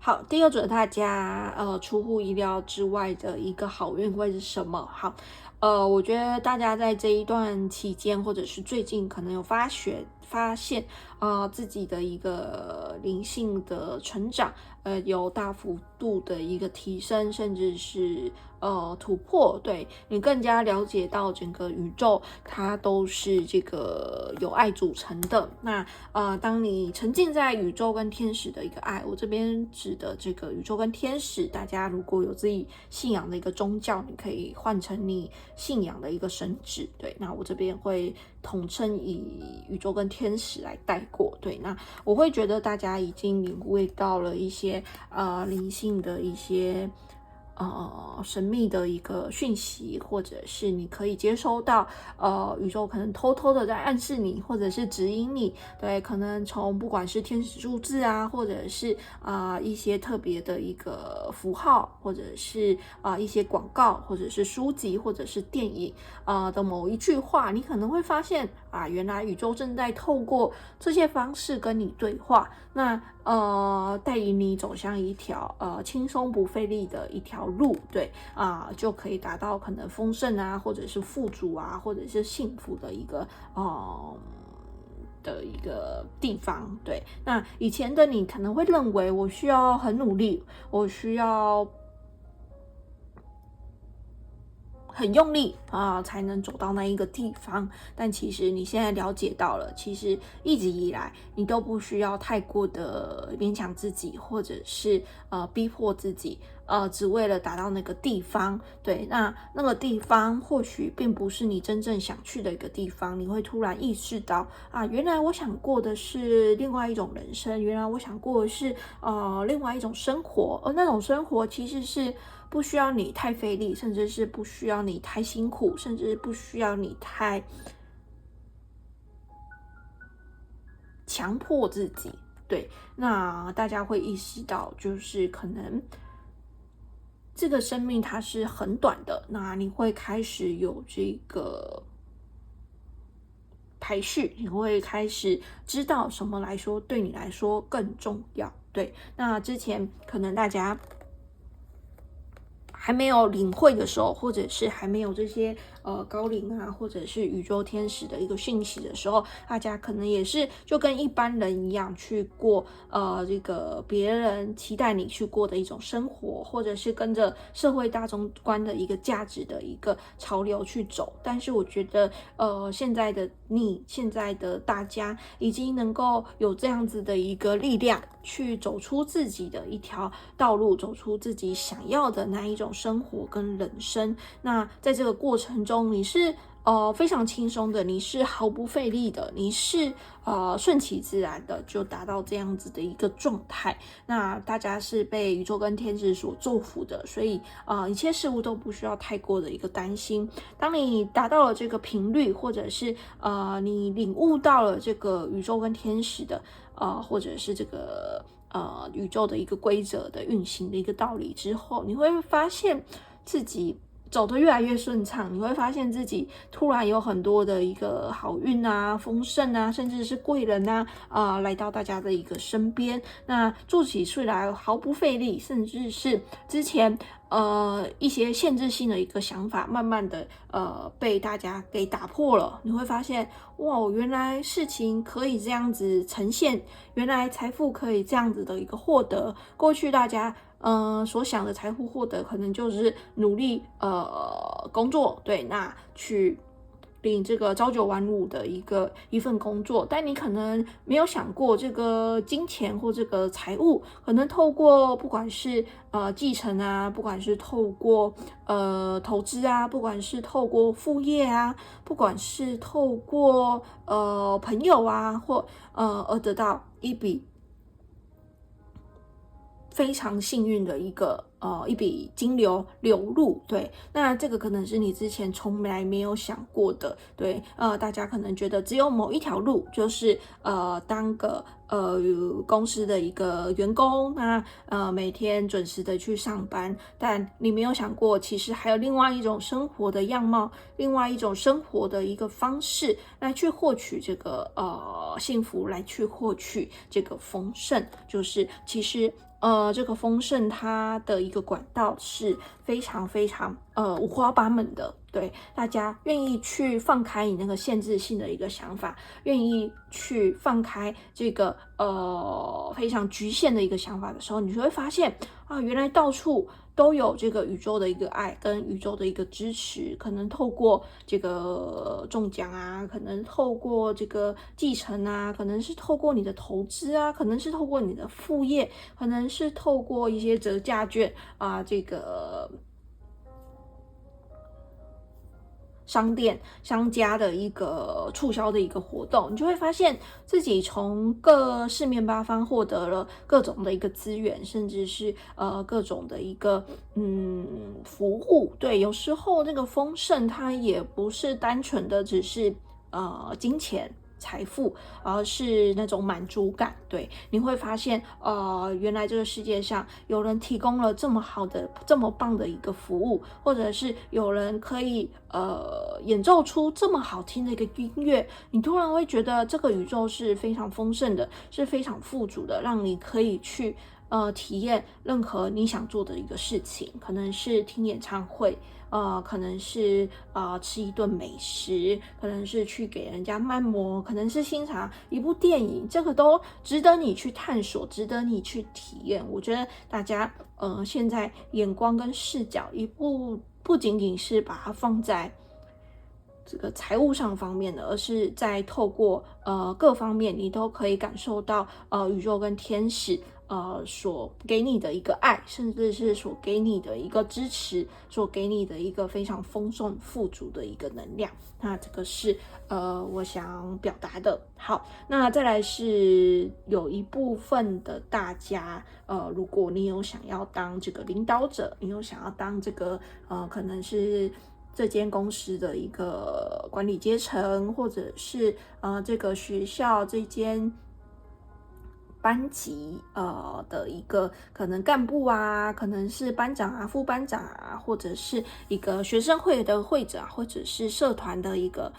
好，第二组大家出乎意料之外的一个好运会是什么？好，我觉得大家在这一段期间，或者是最近可能有发现自己的一个灵性的成长，有大幅度的一个提升，甚至是突破，对你更加了解到整个宇宙它都是这个由爱组成的。那当你沉浸在宇宙跟天使的一个爱，我这边指的这个宇宙跟天使，大家如果有自己信仰的一个宗教，你可以换成你信仰的一个神旨，对，那我这边会统称以宇宙跟天使来带过，对，那我会觉得大家已经领会到了一些灵性的一些神秘的一个讯息，或者是你可以接收到宇宙可能偷偷的在暗示你，或者是指引你，对，可能从不管是天使数字啊，或者是一些特别的一个符号，或者是一些广告，或者是书籍，或者是电影的某一句话，你可能会发现原来宇宙正在透过这些方式跟你对话，那带领你走向一条轻松不费力的一条路，对就可以达到可能丰盛啊，或者是富足啊，或者是幸福的一个地方，对。那以前的你可能会认为我需要很努力，我需要很用力才能走到那一个地方，但其实你现在了解到了，其实一直以来你都不需要太过的勉强自己，或者是逼迫自己，只为了达到那个地方。对，那个地方或许并不是你真正想去的一个地方，你会突然意识到原来我想过的是另外一种人生，原来我想过的是另外一种生活，而那种生活其实是不需要你太费力，甚至是不需要你太辛苦，甚至不需要你太强迫自己。对，那大家会意识到，就是可能这个生命它是很短的，那你会开始有这个排序，你会开始知道什么来说对你来说更重要。对，那之前可能大家还没有领会的时候，或者是还没有这些高灵啊，或者是宇宙天使的一个讯息的时候，大家可能也是就跟一般人一样去过这个别人期待你去过的一种生活，或者是跟着社会大众观的一个价值的一个潮流去走。但是我觉得现在的你，现在的大家已经能够有这样子的一个力量，去走出自己的一条道路，走出自己想要的那一种生活跟人生。那在这个过程中，你是非常轻松的，你是毫不费力的，你是顺其自然的就达到这样子的一个状态。那大家是被宇宙跟天使所祝福的，所以一切事物都不需要太过的一个担心。当你达到了这个频率，或者是你领悟到了这个宇宙跟天使的或者是这个宇宙的一个规则的运行的一个道理之后，你会发现自己走得越来越顺畅，你会发现自己突然有很多的一个好运啊、丰盛啊，甚至是贵人啊，来到大家的一个身边。那做起事来毫不费力，甚至是之前一些限制性的一个想法，慢慢的被大家给打破了。你会发现，哇，原来事情可以这样子呈现，原来财富可以这样子的一个获得。过去大家所想的财富获得，可能就是努力工作，对，那去领这个朝九晚五的一份工作，但你可能没有想过，这个金钱或这个财务，可能透过不管是继承啊，不管是透过投资啊，不管是透过副业啊，不管是透过朋友啊，或而得到一笔非常幸运的一笔金流流入。对，那这个可能是你之前从来没有想过的。对，大家可能觉得只有某一条路，就是当个公司的一个员工，那每天准时的去上班，但你没有想过，其实还有另外一种生活的样貌，另外一种生活的一个方式，来去获取这个幸福，来去获取这个丰盛。就是其实这个丰盛它的一个管道是非常非常五花八门的。对，大家愿意去放开你那个限制性的一个想法，愿意去放开这个非常局限的一个想法的时候，你就会发现啊，原来到处都有这个宇宙的一个爱跟宇宙的一个支持。可能透过这个中奖啊，可能透过这个继承啊，可能是透过你的投资啊，可能是透过你的副业，可能是透过一些折价券啊，这个商家的一个促销的一个活动，你就会发现自己从各四面八方获得了各种的一个资源，甚至是各种的一个服务。对，有时候那个丰盛它也不是单纯的只是金钱财富，而是那种满足感。对，你会发现原来这个世界上有人提供了这么好的这么棒的一个服务，或者是有人可以演奏出这么好听的一个音乐，你突然会觉得这个宇宙是非常丰盛的，是非常富足的，让你可以去体验任何你想做的一个事情。可能是听演唱会，可能是吃一顿美食，可能是去给人家按摩，可能是欣赏一部电影，这个都值得你去探索，值得你去体验。我觉得大家现在眼光跟视角不仅仅是把它放在这个财务上方面的，而是在透过各方面，你都可以感受到宇宙跟天使所给你的一个爱，甚至是所给你的一个支持，所给你的一个非常丰盛富足的一个能量。那这个是我想表达的。好，那再来是有一部分的大家如果你有想要当这个领导者，你有想要当这个可能是这间公司的一个管理阶层，或者是这个学校这间班级的一个可能干部啊，可能是班长啊、副班长啊，或者是一个学生会的会长，或者是社团的一个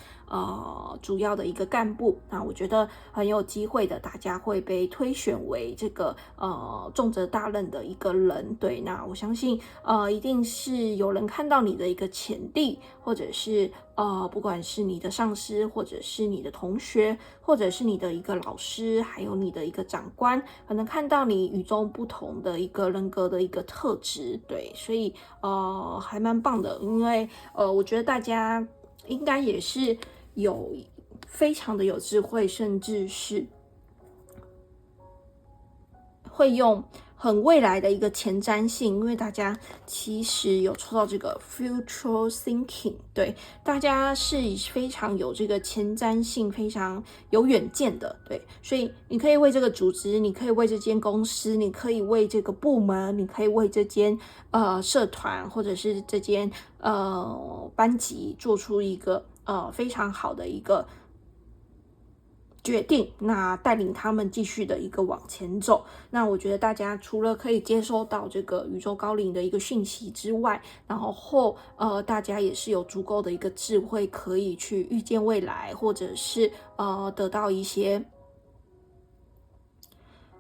主要的一个干部。那我觉得很有机会的，大家会被推选为这个重责大任的一个人。对，那我相信一定是有人看到你的一个潜力，或者是不管是你的上司，或者是你的同学，或者是你的一个老师，还有你的一个长官，可能看到你与众不同的一个人格的一个特质。对，所以还蛮棒的，因为我觉得大家应该也是有非常的有智慧，甚至是会用很未来的一个前瞻性，因为大家其实有抽到这个 future thinking， 对，大家是非常有这个前瞻性，非常有远见的，对，所以你可以为这个组织，你可以为这间公司，你可以为这个部门，你可以为这间社团，或者是这间班级做出一个非常好的一个决定，那带领他们继续的一个往前走。那我觉得大家除了可以接收到这个宇宙高龄的一个讯息之外，然后大家也是有足够的一个智慧，可以去预见未来，或者是得到一些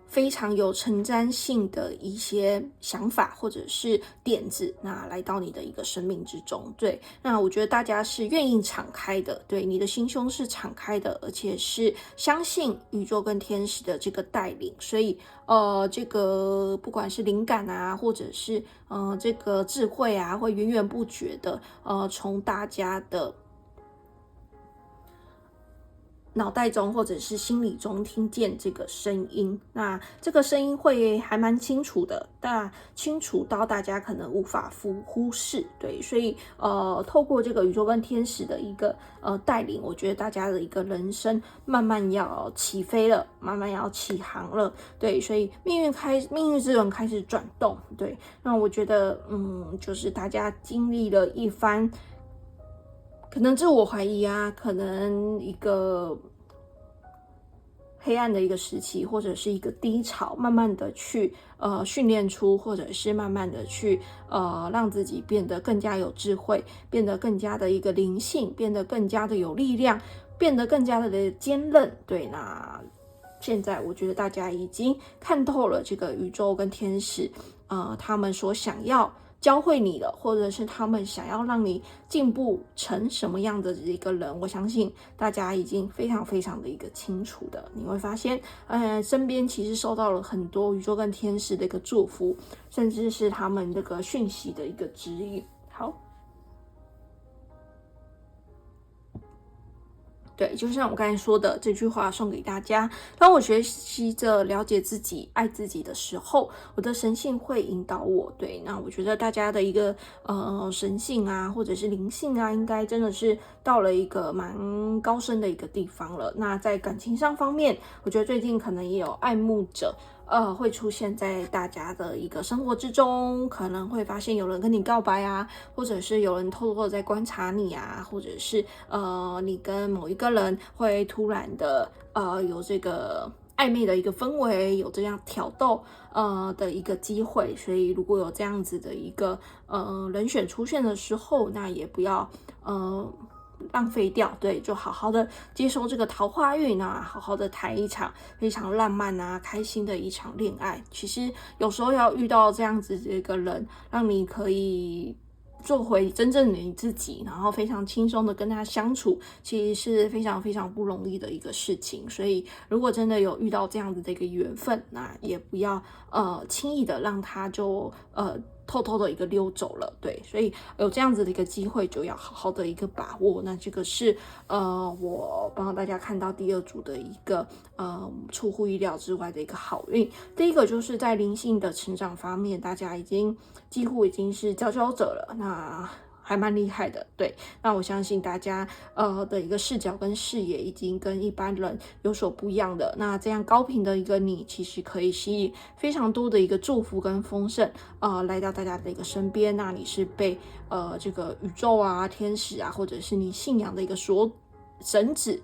非常有前瞻性的一些想法或者是点子，那来到你的一个生命之中。对，那我觉得大家是愿意敞开的，对，你的心胸是敞开的，而且是相信宇宙跟天使的这个带领，所以这个不管是灵感啊，或者是这个智慧啊，会源源不绝的从大家的脑袋中或者是心理中听见这个声音，那这个声音会还蛮清楚的，但清楚到大家可能无法忽视。对，所以透过这个宇宙跟天使的一个带领，我觉得大家的一个人生慢慢要起飞了，慢慢要起航了。对，所以命运之轮开始转动。对，那我觉得就是大家经历了一番可能自我怀疑啊，可能一个黑暗的一个时期，或者是一个低潮，慢慢的去训练出，或者是慢慢的去让自己变得更加有智慧，变得更加的一个灵性，变得更加的有力量，变得更加的坚韧。对，那现在我觉得大家已经看透了这个宇宙跟天使他们所想要教会你的，或者是他们想要让你进步成什么样的一个人，我相信大家已经非常非常的一个清楚的。你会发现身边其实收到了很多宇宙跟天使的一个祝福，甚至是他们这个讯息的一个指引。好，对，就像我刚才说的这句话送给大家，当我学习着了解自己、爱自己的时候，我的神性会引导我。对，那我觉得大家的一个神性啊，或者是灵性啊，应该真的是到了一个蛮高深的一个地方了。那在感情上方面，我觉得最近可能也有爱慕者会出现在大家的一个生活之中，可能会发现有人跟你告白啊，或者是有人偷偷的在观察你啊，或者是你跟某一个人会突然的有这个暧昧的一个氛围，有这样挑逗的一个机会。所以如果有这样子的一个人选出现的时候，那也不要浪费掉，对，就好好的接收这个桃花运啊，好好的谈一场非常浪漫啊、开心的一场恋爱。其实有时候要遇到这样子的一个人，让你可以做回真正的你自己，然后非常轻松的跟他相处，其实是非常非常不容易的一个事情。所以如果真的有遇到这样子的一个缘分，那也不要轻易的让他就偷偷的一个溜走了。对，所以有这样子的一个机会就要好好的一个把握。那这个是我帮大家看到第二组的一个出乎意料之外的一个好运。第一个就是在灵性的成长方面，大家几乎已经是佼佼者了，那还蛮厉害的。对，那我相信大家的一个视角跟视野已经跟一般人有所不一样的。那这样高频的一个你，其实可以吸引非常多的一个祝福跟丰盛来到大家的一个身边。那你是被这个宇宙啊、天使啊，或者是你信仰的一个神子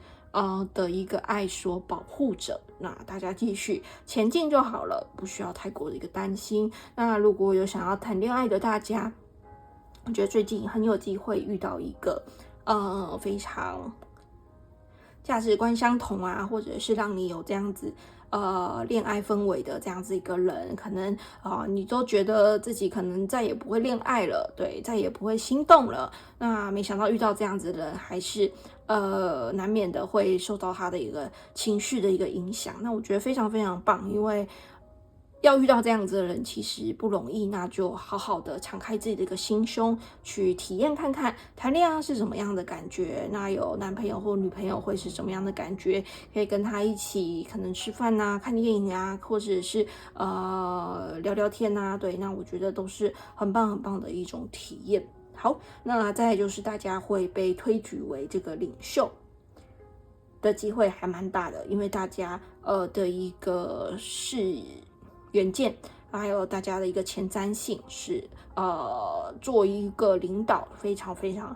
的一个爱所保护着。那大家继续前进就好了，不需要太过的一个担心。那如果有想要谈恋爱的大家，我觉得最近很有机会遇到一个非常价值观相同啊，或者是让你有这样子恋爱氛围的这样子一个人，可能你都觉得自己可能再也不会恋爱了，对，再也不会心动了。那没想到遇到这样子的人，还是难免的会受到他的一个情绪的一个影响。那我觉得非常非常棒，因为要遇到这样子的人其实不容易，那就好好的敞开自己的一个心胸，去体验看看谈恋爱是什么样的感觉，那有男朋友或女朋友会是什么样的感觉，可以跟他一起可能吃饭啊、看电影啊，或者是聊聊天啊，对，那我觉得都是很棒很棒的一种体验。好，那再来就是大家会被推举为这个领袖的机会还蛮大的，因为大家的一个远见，还有大家的一个前瞻性是做一个领导非常非常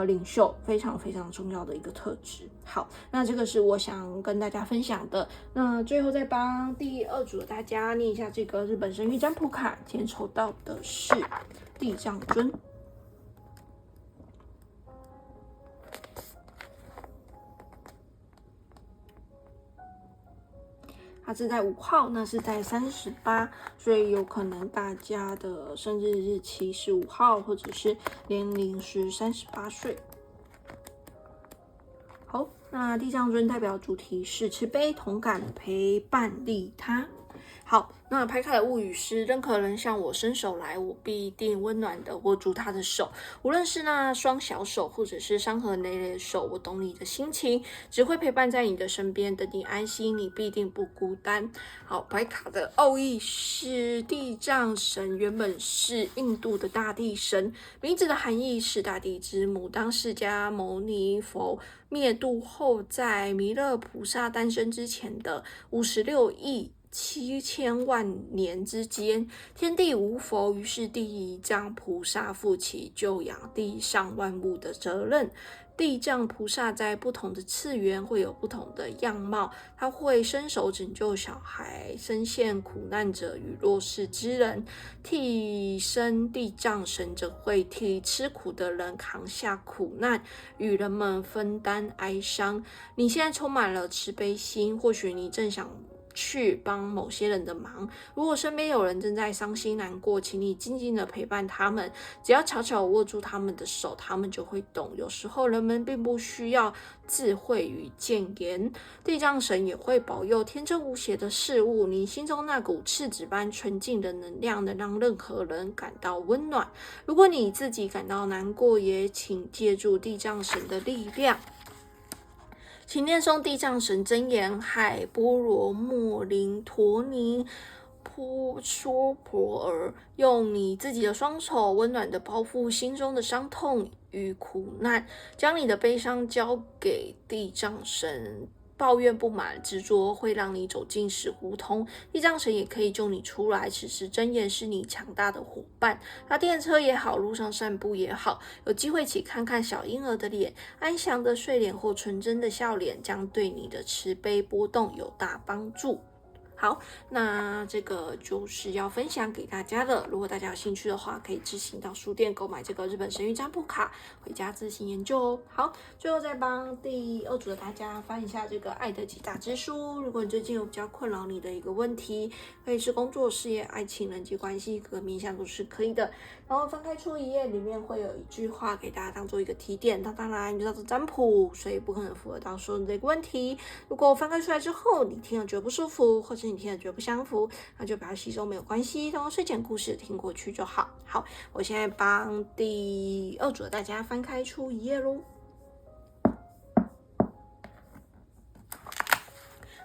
领袖非常非常重要的一个特质。好，那这个是我想跟大家分享的。那最后再帮第2组的大家念一下这个日本神谕占卜卡，今天抽到的是地藏尊。它是在5号，那是在38，所以有可能大家的生日日期是5号，或者是年龄是38岁。好，那地藏尊代表主题是慈悲、同感、陪伴、利他。好，那牌卡的物语是任何人向我伸手来，我必定温暖的握住他的手，无论是那双小手或者是伤痕累累的手，我懂你的心情，只会陪伴在你的身边，等你安心，你必定不孤单。好，牌卡的奥义是地藏神原本是印度的大地神，名字的含义是大地之母。当释迦牟尼佛灭度后，在弥勒菩萨诞生之前的56亿7000万年之间，天地无佛，于是地藏菩萨负起救养地上万物的责任。地藏菩萨在不同的次元会有不同的样貌，他会伸手拯救小孩，深陷苦难者与弱势之人。替身地藏神则会替吃苦的人扛下苦难，与人们分担哀伤。你现在充满了慈悲心，或许你正想去帮某些人的忙，如果身边有人正在伤心难过，请你静静的陪伴他们，只要悄悄握住他们的手，他们就会懂。有时候人们并不需要智慧与谏言，地藏神也会保佑天真无邪的事物。你心中那股赤子般纯净的能量能让任何人感到温暖。如果你自己感到难过，也请借助地藏神的力量，请念诵地藏神真言：海波罗莫林陀尼婆娑婆儿，用你自己的双手温暖的包覆心中的伤痛与苦难，将你的悲伤交给地藏神。抱怨、不满、执着会让你走进死胡同，地藏神也可以救你出来。此时真言是你强大的伙伴，搭电车也好，路上散步也好，有机会一起看看小婴儿的脸，安详的睡脸或纯真的笑脸，将对你的慈悲波动有大帮助。好，那这个就是要分享给大家的。如果大家有兴趣的话，可以自行到书店购买这个日本神谕占卜卡，回家自行研究哦。好，最后再帮第2组的大家翻一下这个爱的几大支书。如果你最近有比较困扰你的一个问题，可以是工作、事业、爱情、人际关系，各个面向都是可以的。然后翻开出一页，里面会有一句话给大家当做一个提点。那当然，你知道这占卜，所以不可能符合到说你这个问题。如果翻开出来之后，你听了觉得不舒服，或者你听了觉得不相符，那就不要吸收，没有关系，当睡前故事听过去就好。好，我现在帮第2组的大家翻开出一页咯。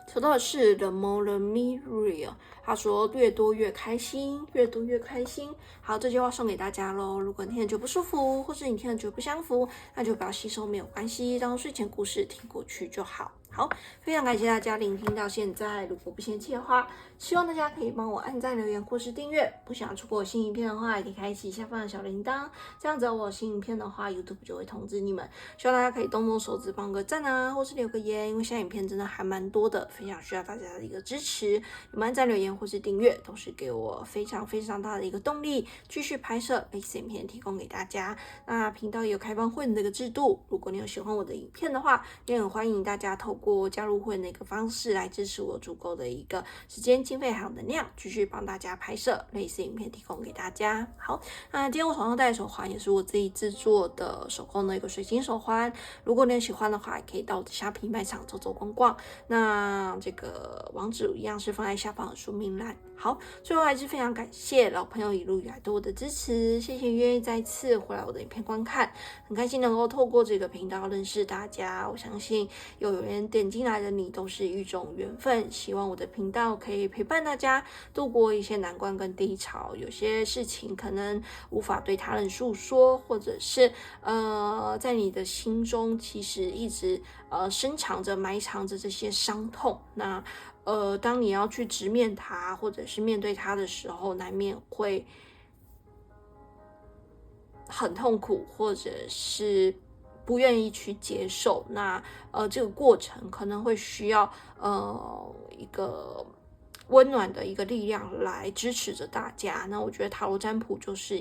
抽到的是 The More Miracle， 他说越多越开心，越多越开心。好，这句话送给大家咯。如果你听了觉得不舒服，或是你听了觉得不相符，那就不要吸收，没有关系，当睡前故事听过去就好。好，非常感谢大家聆听到现在，如果不嫌弃的话，希望大家可以帮我按赞、留言或是订阅。不想错过新影片的话，也可以开启下方的小铃铛，这样只要我有新影片的话 ，YouTube 就会通知你们。希望大家可以动动手指帮个赞啊，或是留个言，因为现在影片真的还蛮多的，非常需要大家的一个支持。你们按赞、留言或是订阅，都是给我非常大的一个动力，继续拍摄类似影片提供给大家。那频道也有开放会员的一个制度，如果你有喜欢我的影片的话，也很欢迎大家透过加入会员的一个方式来支持我足够的一个时间、经费还有能量，继续帮大家拍摄类似影片提供给大家。好，那今天我手上戴的手环也是我自己制作的手工的一个水晶手环，如果你喜欢的话，也可以到我的虾皮卖场走走逛逛。那这个网址一样是放在下方的说明栏。好，最后还是非常感谢老朋友一路以来对我的支持，谢谢愿意再次回来我的影片观看，很开心能够透过这个频道认识大家。我相信有人点进来的你都是一种缘分，希望我的频道可以陪伴大家度过一些难关跟低潮。有些事情可能无法对他人诉说，或者是在你的心中其实一直深藏着、埋藏着这些伤痛。那当你要去直面它，或者是面对它的时候，难免会很痛苦，或者是不愿意去接受。那这个过程可能会需要一个温暖的一个力量来支持着大家。那我觉得塔罗占卜就是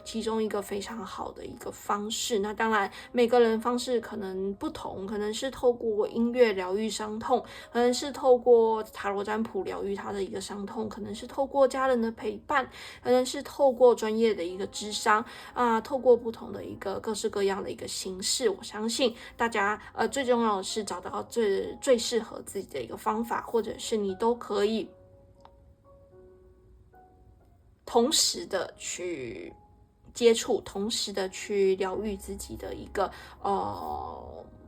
其中一个非常好的一个方式。那当然每个人方式可能不同，可能是透过音乐疗愈伤痛，可能是透过塔罗占卜疗愈他的一个伤痛，可能是透过家人的陪伴，可能是透过专业的一个咨商透过不同的一个各式各样的一个形式。我相信大家最重要的是找到最适合自己的一个方法，或者是你都可以同时的去接触，同时的去疗愈自己的一个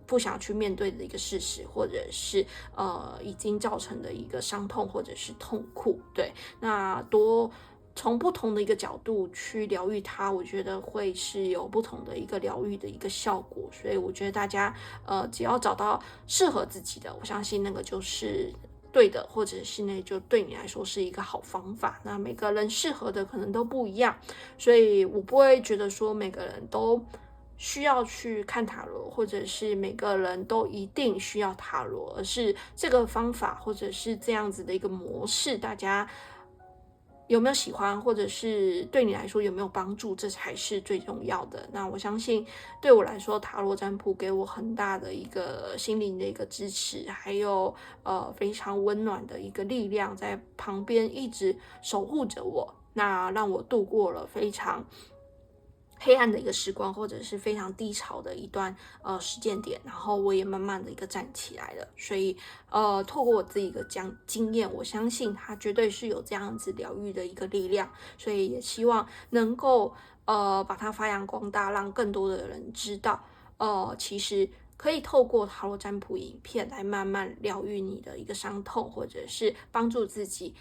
不想去面对的一个事实，或者是已经造成的一个伤痛或者是痛苦。对，那从不同的一个角度去疗愈它，我觉得会是有不同的一个疗愈的一个效果。所以我觉得大家只要找到适合自己的，我相信那个就是对的，或者是那就对你来说是一个好方法。那每个人适合的可能都不一样，所以我不会觉得说每个人都需要去看塔罗，或者是每个人都一定需要塔罗，而是这个方法或者是这样子的一个模式，大家有没有喜欢，或者是对你来说有没有帮助，这才是最重要的。那我相信对我来说，塔罗占卜给我很大的一个心灵的一个支持，还有非常温暖的一个力量在旁边一直守护着我，那让我度过了非常黑暗的一个时光，或者是非常低潮的一段时间点，然后我也慢慢的一个站起来了。所以透过我自己一个经验，我相信它绝对是有这样子疗愈的一个力量，所以也希望能够把它发扬光大，让更多的人知道其实可以透过塔罗占卜影片来慢慢疗愈你的一个伤痛，或者是帮助自己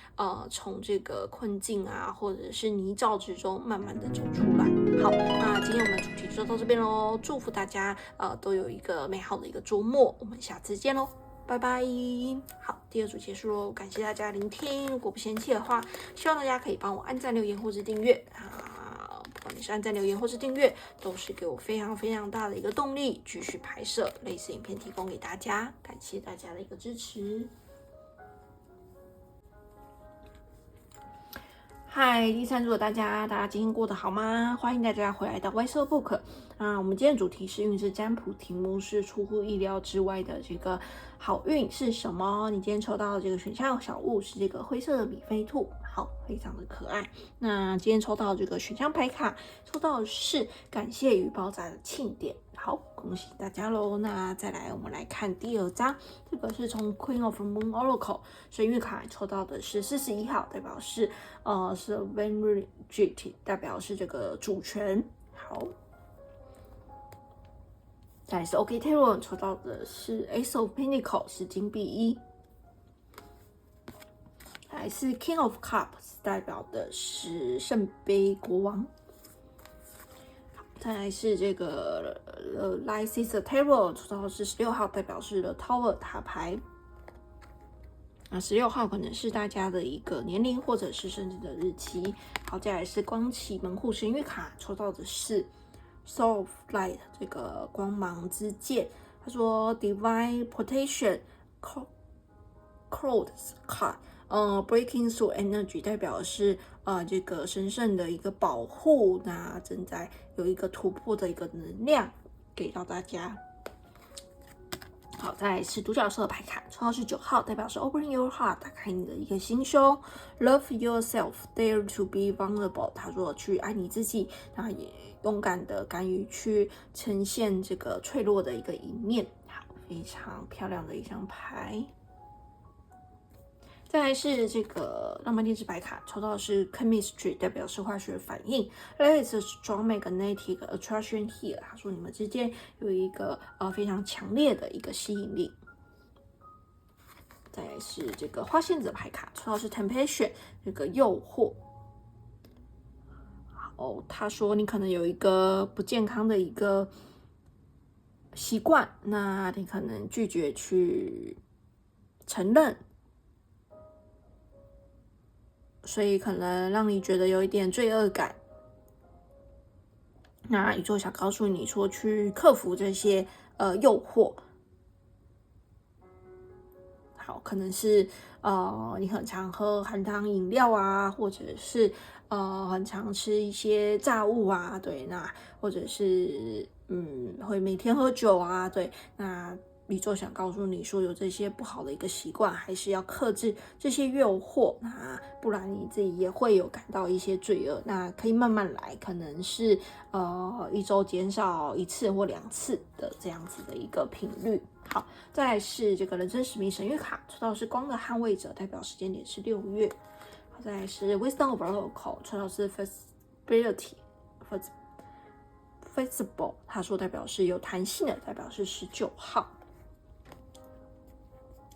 从这个困境或者是泥沼之中慢慢的走出来。好，那今天我们的主题就到这边咯，祝福大家都有一个美好的一个周末，我们下次见咯，拜拜。好，第二组结束咯，感谢大家聆听，如果不嫌弃的话，希望大家可以帮我按赞、留言或是订阅不管你是按赞、留言或是订阅，都是给我非常大的一个动力，继续拍摄类似影片提供给大家，感谢大家的一个支持。嗨，第三组的大家今天过得好吗？欢迎大家回来到歪色 book。我们今天的主题是运势占卜，题目是出乎意料之外的这个好运是什么？你今天抽到的这个选项小物是这个灰色的米菲兔，好，非常的可爱。那今天抽到这个选项牌卡，抽到的是感谢与爆炸的庆典。好，恭喜大家咯。那再来我们来看第二张，这个是从 Queen of Moon Oracle 神谕卡抽到的是41号，代表是Sovereignty， 代表是这个主权。好，再来是 OK Tarot 抽到的是 Ace of Pentacles， 是金币1。再来是 King of Cups， 代表的是圣杯国王。再来是这个 Light is a Terror， 抽到的是16号，代表是 The Tower 塔牌。那16号可能是大家的一个年龄或者是生日的日期。好，再来是光启门户神谕卡，抽到的是 Soul of Light 这个光芒之剑。他说 Divine Protection Cloud card， Breaking through Energy 代表的是这个神圣的一个保护，那正在有一个突破的一个能量给到大家。好，再来是独角兽的牌卡，抽到是9号，代表是 Open your heart， 打开你的一个心胸 ，Love yourself, dare to be vulnerable。他说去爱你自己，然后也勇敢的敢于去呈现这个脆弱的一个一面。好，非常漂亮的一张牌。再来是这个浪漫电子牌卡，抽到的是 Chemistry， 代表是化学反应。There is a strong magnetic attraction here。他说你们之间有一个非常强烈的一个吸引力。再来是这个花仙子牌卡，抽到的是 Temptation， 这个诱惑。好，他说你可能有一个不健康的一个习惯，那你可能拒绝去承认。所以可能让你觉得有一点罪恶感。那宇宙想告诉你说，去克服这些诱惑。好，可能是你很常喝含糖饮料啊，或者是很常吃一些炸物啊，对，那或者是会每天喝酒啊，对，那宇宙想告诉你说，有这些不好的一个习惯，还是要克制这些诱惑，那不然你自己也会有感到一些罪恶。那可以慢慢来，可能是1周减少1次或2次的这样子的一个频率。好，再来是这个人生使命神谕卡，抽到的是光的捍卫者，代表时间点是6月。好，再来是 Wisdom of Oracle， 抽到的是 Flexible， 他说代表是有弹性的，代表是19号。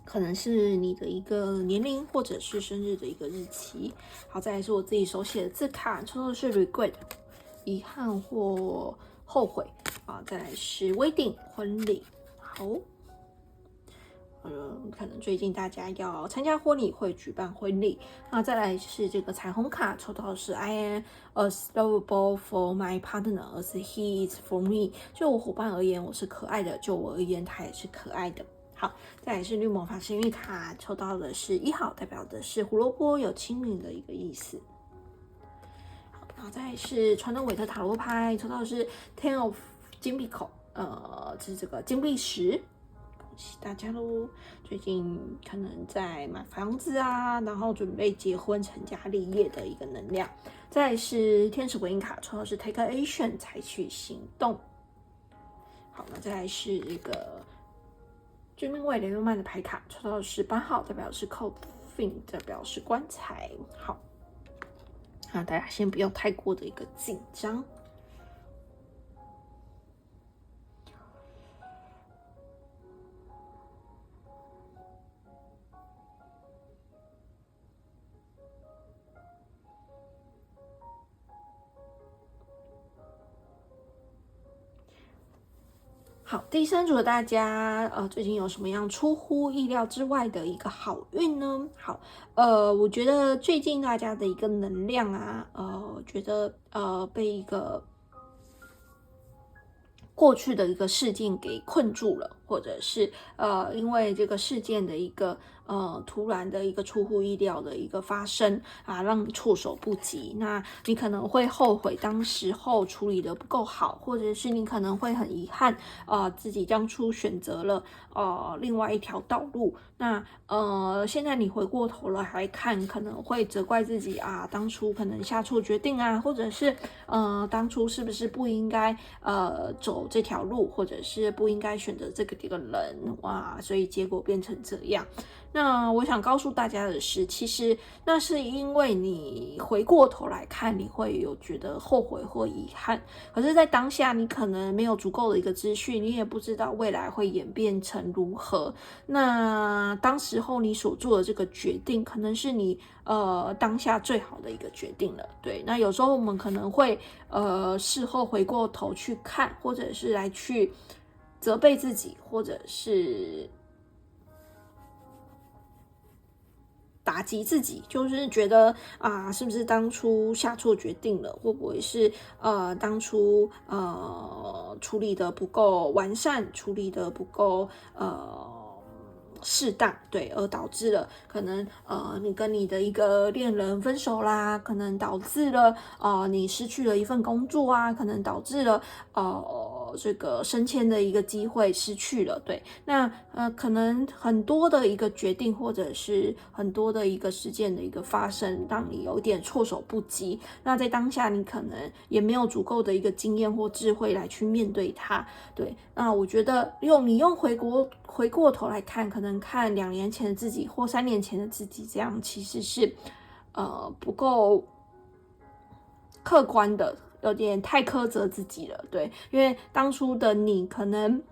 可能是你的一个年龄或者是生日的一个日期。好，再来是我自己手写的字卡，抽到的是 regret， 遗憾或后悔。啊，再来是 wedding， 婚礼。好，可能最近大家要参加婚礼，会举办婚礼。那再来是这个彩虹卡，抽到的是 I am as lovable for my partner as he is for me。就我伙伴而言，我是可爱的；就我而言，他也是可爱的。好，再来是绿魔法神谕卡，抽到的是1号，代表的是胡萝卜有亲民的一个意思。好，然后再来是传统韦特塔罗牌，抽到的是 Ten of 金币口，是这个金币石。恭喜大家喽！最近可能在买房子啊，然后准备结婚、成家立业的一个能量。再来是天使回应卡，抽到的是 Take Action， 采取行动。好，那再来是这个居民位雷诺曼的牌卡，抽到的是8号，代表是 Coffin， 代表是棺材。好，那大家先不要太过的一个紧张。好，第3组的大家，最近有什么样出乎意料之外的一个好运呢？好，我觉得最近大家的一个能量啊，觉得被一个过去的一个事件给困住了，或者是因为这个事件的一个突然的一个出乎意料的一个发生啊，让你措手不及。那你可能会后悔当时候处理的不够好，或者是你可能会很遗憾自己当初选择了另外一条道路。那现在你回过头来看，可能会责怪自己啊，当初可能下错决定啊，或者是当初是不是不应该走这条路，或者是不应该选择这个一个人，哇，所以结果变成这样。那我想告诉大家的是，其实那是因为你回过头来看，你会有觉得后悔或遗憾。可是，在当下，你可能没有足够的一个资讯，你也不知道未来会演变成如何。那当时候你所做的这个决定，可能是你当下最好的一个决定了。对，那有时候我们可能会事后回过头去看，或者是来去责备自己，或者是打击自己，就是觉得啊，是不是当初下错决定了？会不会是当初处理的不够完善，处理的不够适当，对，而导致了可能你跟你的一个恋人分手啦，可能导致了你失去了一份工作啊，可能导致了这个升迁的一个机会失去了，对，那可能很多的一个决定，或者是很多的一个事件的一个发生，让你有点措手不及。那在当下，你可能也没有足够的一个经验或智慧来去面对它，对。那我觉得你用回过头来看，可能看2年前的自己或3年前的自己，这样其实是不够客观的，有点太苛责自己了，对，因为当初的你可能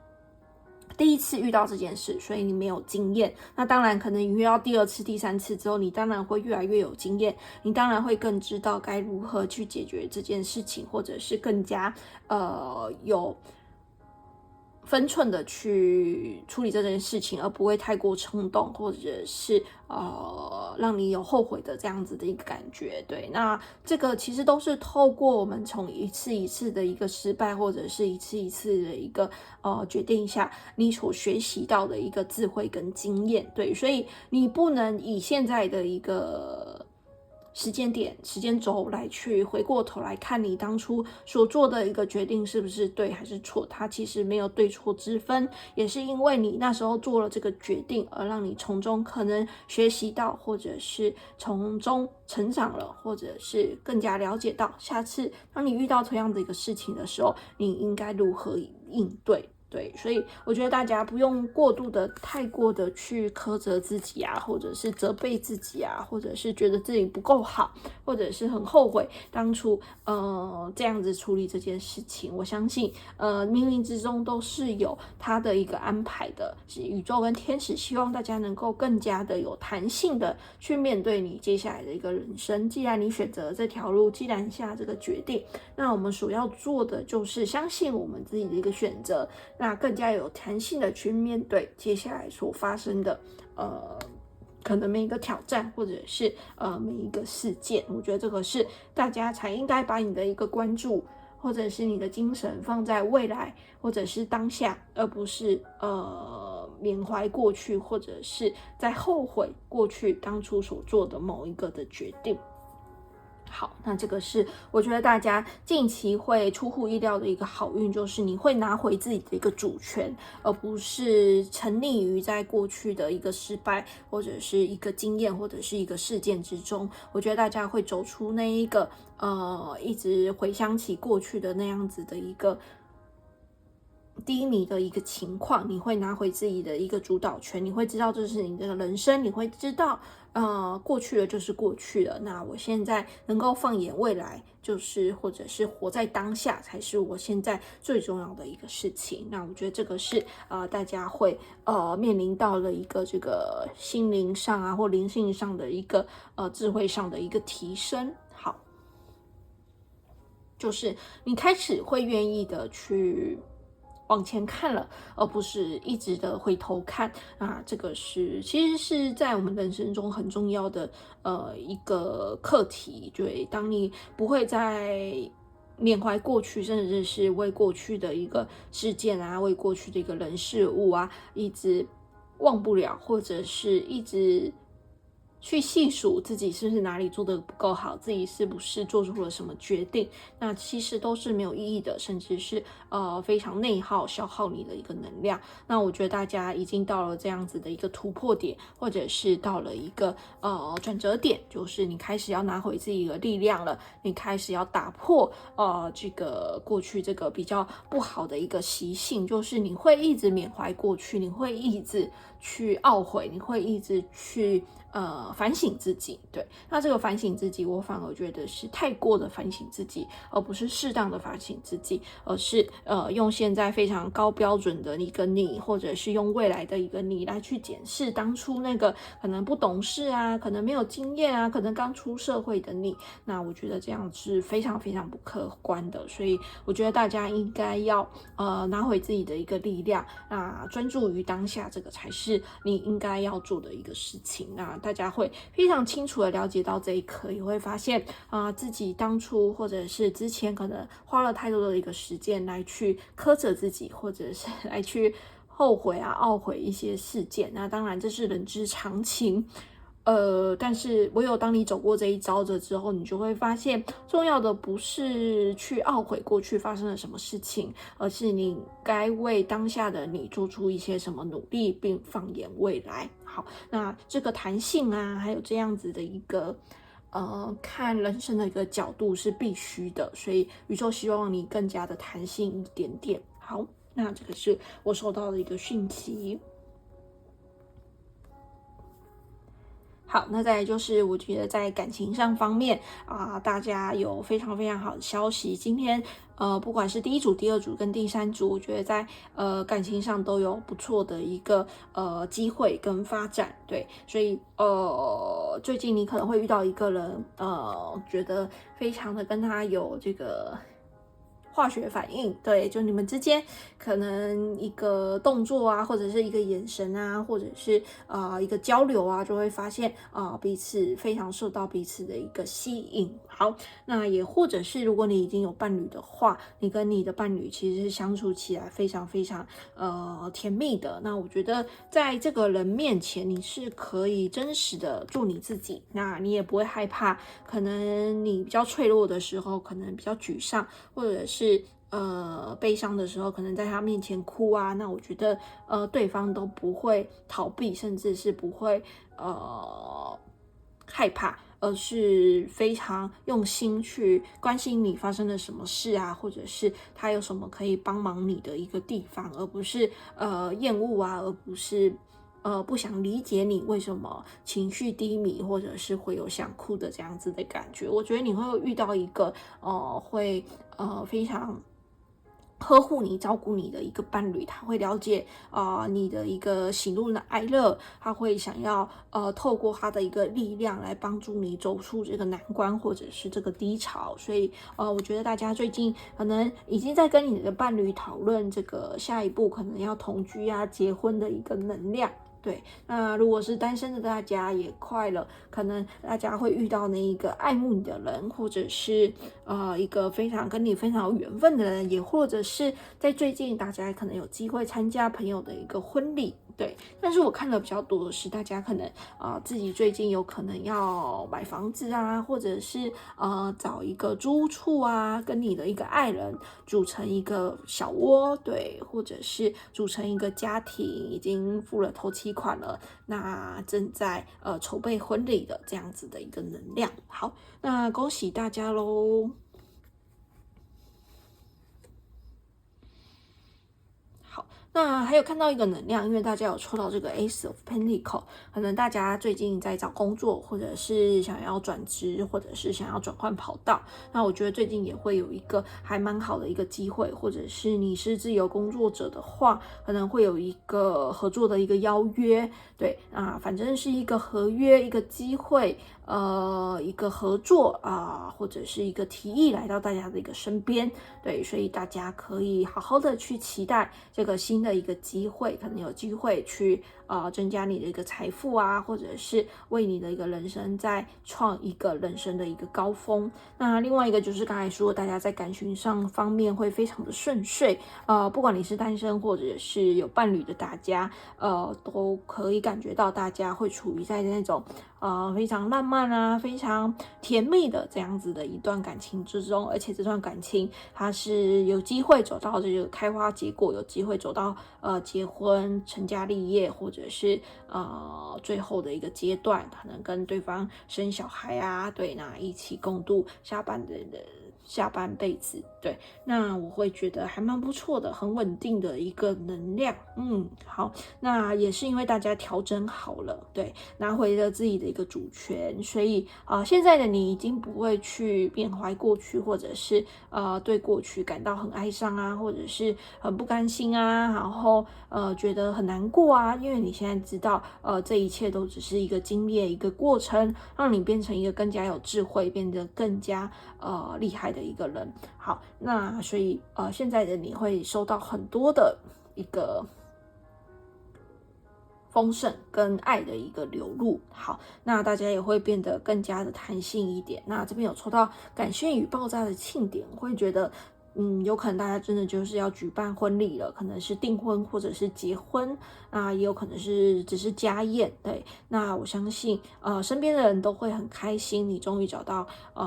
第一次遇到这件事，所以你没有经验。那当然，可能你遇到第2次、第3次之后，你当然会越来越有经验，你当然会更知道该如何去解决这件事情，或者是更加有分寸的去处理这件事情，而不会太过冲动，或者是让你有后悔的这样子的一个感觉。对，那这个其实都是透过我们从一次一次的一个失败，或者是一次一次的一个决定下，你所学习到的一个智慧跟经验。对，所以你不能以现在的一个时间点、时间轴来去回过头来看你当初所做的一个决定是不是对还是错，它其实没有对错之分，也是因为你那时候做了这个决定，而让你从中可能学习到，或者是从中成长了，或者是更加了解到下次当你遇到同样的一个事情的时候，你应该如何应对。对，所以我觉得大家不用太过的去苛责自己啊，或者是责备自己啊，或者是觉得自己不够好，或者是很后悔当初这样子处理这件事情。我相信冥冥之中都是有他的一个安排的，是宇宙跟天使希望大家能够更加的有弹性的去面对你接下来的一个人生。既然你选择这条路，既然下这个决定，那我们所要做的就是相信我们自己的一个选择，那更加有弹性的去面对接下来所发生的可能每一个挑战，或者是每一个事件。我觉得这个是大家才应该把你的一个关注，或者是你的精神放在未来，或者是当下，而不是缅怀过去，或者是在后悔过去当初所做的某一个的决定。好，那这个是我觉得大家近期会出乎意料的一个好运，就是你会拿回自己的一个主权，而不是沉溺于在过去的一个失败，或者是一个经验，或者是一个事件之中。我觉得大家会走出那一个一直回想起过去的那样子的一个低迷的一个情况，你会拿回自己的一个主导权，你会知道这是你的人生，你会知道过去了就是过去了，那我现在能够放眼未来，就是或者是活在当下，才是我现在最重要的一个事情。那我觉得这个是大家会面临到了一个这个心灵上啊或灵性上的一个智慧上的一个提升。好，就是你开始会愿意的去往前看了，而不是一直的回头看啊，这个其实是在我们人生中很重要的一个课题。对，当你不会再缅怀过去，甚至是为过去的一个事件啊，为过去的一个人事物啊，一直忘不了，或者是一直去细数自己是不是哪里做的不够好，自己是不是做出了什么决定，那其实都是没有意义的，甚至是非常内耗、消耗你的一个能量。那我觉得大家已经到了这样子的一个突破点，或者是到了一个转折点，就是你开始要拿回自己的力量了，你开始要打破这个过去这个比较不好的一个习性，就是你会一直缅怀过去，你会一直去懊悔，你会一直去反省自己。对，那这个反省自己，我反而觉得是太过的反省自己，而不是适当的反省自己，而是用现在非常高标准的一个你，或者是用未来的一个你来去检视当初那个可能不懂事啊，可能没有经验啊，可能刚出社会的你。那我觉得这样是非常非常不客观的，所以我觉得大家应该要拿回自己的一个力量，那专注于当下，这个才是你应该要做的一个事情。那大家会非常清楚的了解到这一刻，也会发现自己当初或者是之前可能花了太多的一个时间来去苛责自己，或者是来去后悔啊、懊悔一些事件。那当然这是人之常情。但是唯有当你走过这一遭的之后，你就会发现，重要的不是去懊悔过去发生了什么事情，而是你该为当下的你做出一些什么努力，并放眼未来。好，那这个弹性啊，还有这样子的一个看人生的一个角度是必须的，所以宇宙希望你更加的弹性一点点。好，那这个是我收到的一个讯息。好，那再来就是我觉得在感情上方面大家有非常非常好的消息。今天不管是第一组、第二组跟第三组，我觉得在感情上都有不错的一个机会跟发展。对，所以最近你可能会遇到一个人，觉得非常的跟他有这个化学反应。对，就你们之间可能一个动作啊，或者是一个眼神啊，或者是一个交流啊，就会发现彼此非常受到彼此的一个吸引。好，那也或者是如果你已经有伴侣的话，你跟你的伴侣其实是相处起来非常非常甜蜜的。那我觉得在这个人面前，你是可以真实的做你自己，那你也不会害怕，可能你比较脆弱的时候，可能比较沮丧，或者是悲伤的时候，可能在他面前哭啊，那我觉得对方都不会逃避，甚至是不会害怕，而是非常用心去关心你发生了什么事啊，或者是他有什么可以帮忙你的一个地方，而不是厌恶啊，而不是不想理解你为什么情绪低迷，或者是会有想哭的这样子的感觉。我觉得你会遇到一个会非常呵护你、照顾你的一个伴侣，他会了解你的一个喜怒的哀乐，他会想要透过他的一个力量来帮助你走出这个难关或者是这个低潮。所以我觉得大家最近可能已经在跟你的伴侣讨论这个下一步可能要同居啊、结婚的一个能量。对，那如果是单身的大家也快了，可能大家会遇到那一个爱慕你的人，或者是一个非常跟你非常有缘分的人，也或者是在最近大家可能有机会参加朋友的一个婚礼。对，但是我看的比较多的是，大家可能自己最近有可能要买房子啊，或者是找一个租屋处啊，跟你的一个爱人组成一个小窝，对，或者是组成一个家庭，已经付了头期款了，那正在筹备婚礼的这样子的一个能量。好，那恭喜大家咯。那还有看到一个能量，因为大家有抽到这个 Ace of Pentacle， 可能大家最近在找工作，或者是想要转职，或者是想要转换跑道。那我觉得最近也会有一个还蛮好的一个机会，或者是你是自由工作者的话，可能会有一个合作的一个邀约。对反正是一个合约，一个机会，一个合作或者是一个提议来到大家的一个身边。对，所以大家可以好好的去期待这个新的的一个机会，可能有机会去增加你的一个财富啊，或者是为你的一个人生再创一个人生的一个高峰。那另外一个就是刚才说，大家在感情上方面会非常的顺遂，不管你是单身或者是有伴侣的大家，都可以感觉到大家会处于在那种非常浪漫啊，非常甜蜜的这样子的一段感情之中，而且这段感情它是有机会走到这个开花结果，有机会走到结婚、成家立业，或者是最后的一个阶段，可能跟对方生小孩啊，对，那一起共度下半辈子，对，那我会觉得还蛮不错的，很稳定的一个能量。好，那也是因为大家调整好了，对，拿回了自己的一个主权，所以现在的你已经不会去缅怀过去，或者是对过去感到很哀伤啊，或者是很不甘心啊，然后觉得很难过啊，因为你现在知道这一切都只是一个经历的一个过程，让你变成一个更加有智慧，变得更加厉害的一个人。好，那所以现在的你会收到很多的一个丰盛跟爱的一个流入。好，那大家也会变得更加的弹性一点。那这边有抽到感谢与爆炸的庆典，我会觉得有可能大家真的就是要举办婚礼了，可能是订婚或者是结婚，那也有可能是只是家宴。对，那我相信身边的人都会很开心，你终于找到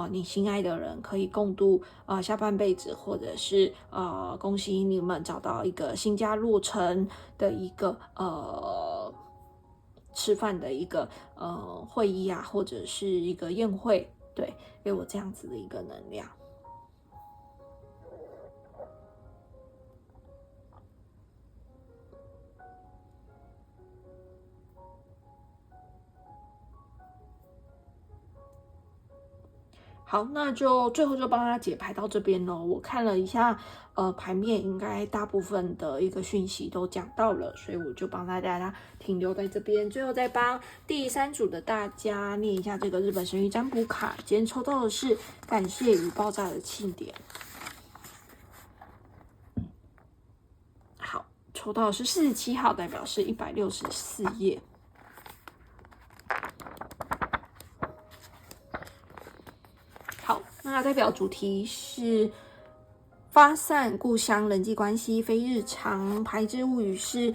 你心爱的人，可以共度下半辈子，或者是恭喜你们找到一个新家落成的一个吃饭的一个会议啊，或者是一个宴会，对，给我这样子的一个能量。好，那就最后就帮他解牌到这边咯。我看了一下，牌面应该大部分的一个讯息都讲到了，所以我就帮大家停留在这边。最后再帮第3组的大家念一下这个日本神谕占卜卡。今天抽到的是感谢与爆炸的庆典。好，抽到的是47号，代表是164页。那代表主题是发散故乡人际关系非日常，排之物语是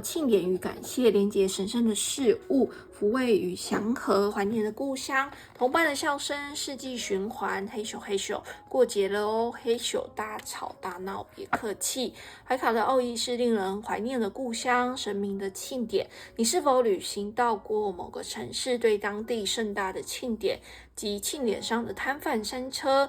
庆典与感谢，连接神圣的事物，抚慰与祥和，怀念的故乡，同伴的笑声，四季循环，嘿咻嘿咻，过节了哦，嘿咻，大吵大闹别客气。牌卡的奥义是令人怀念的故乡，神明的庆典。你是否旅行到过某个城市，对当地盛大的庆典及庆典上的摊贩山车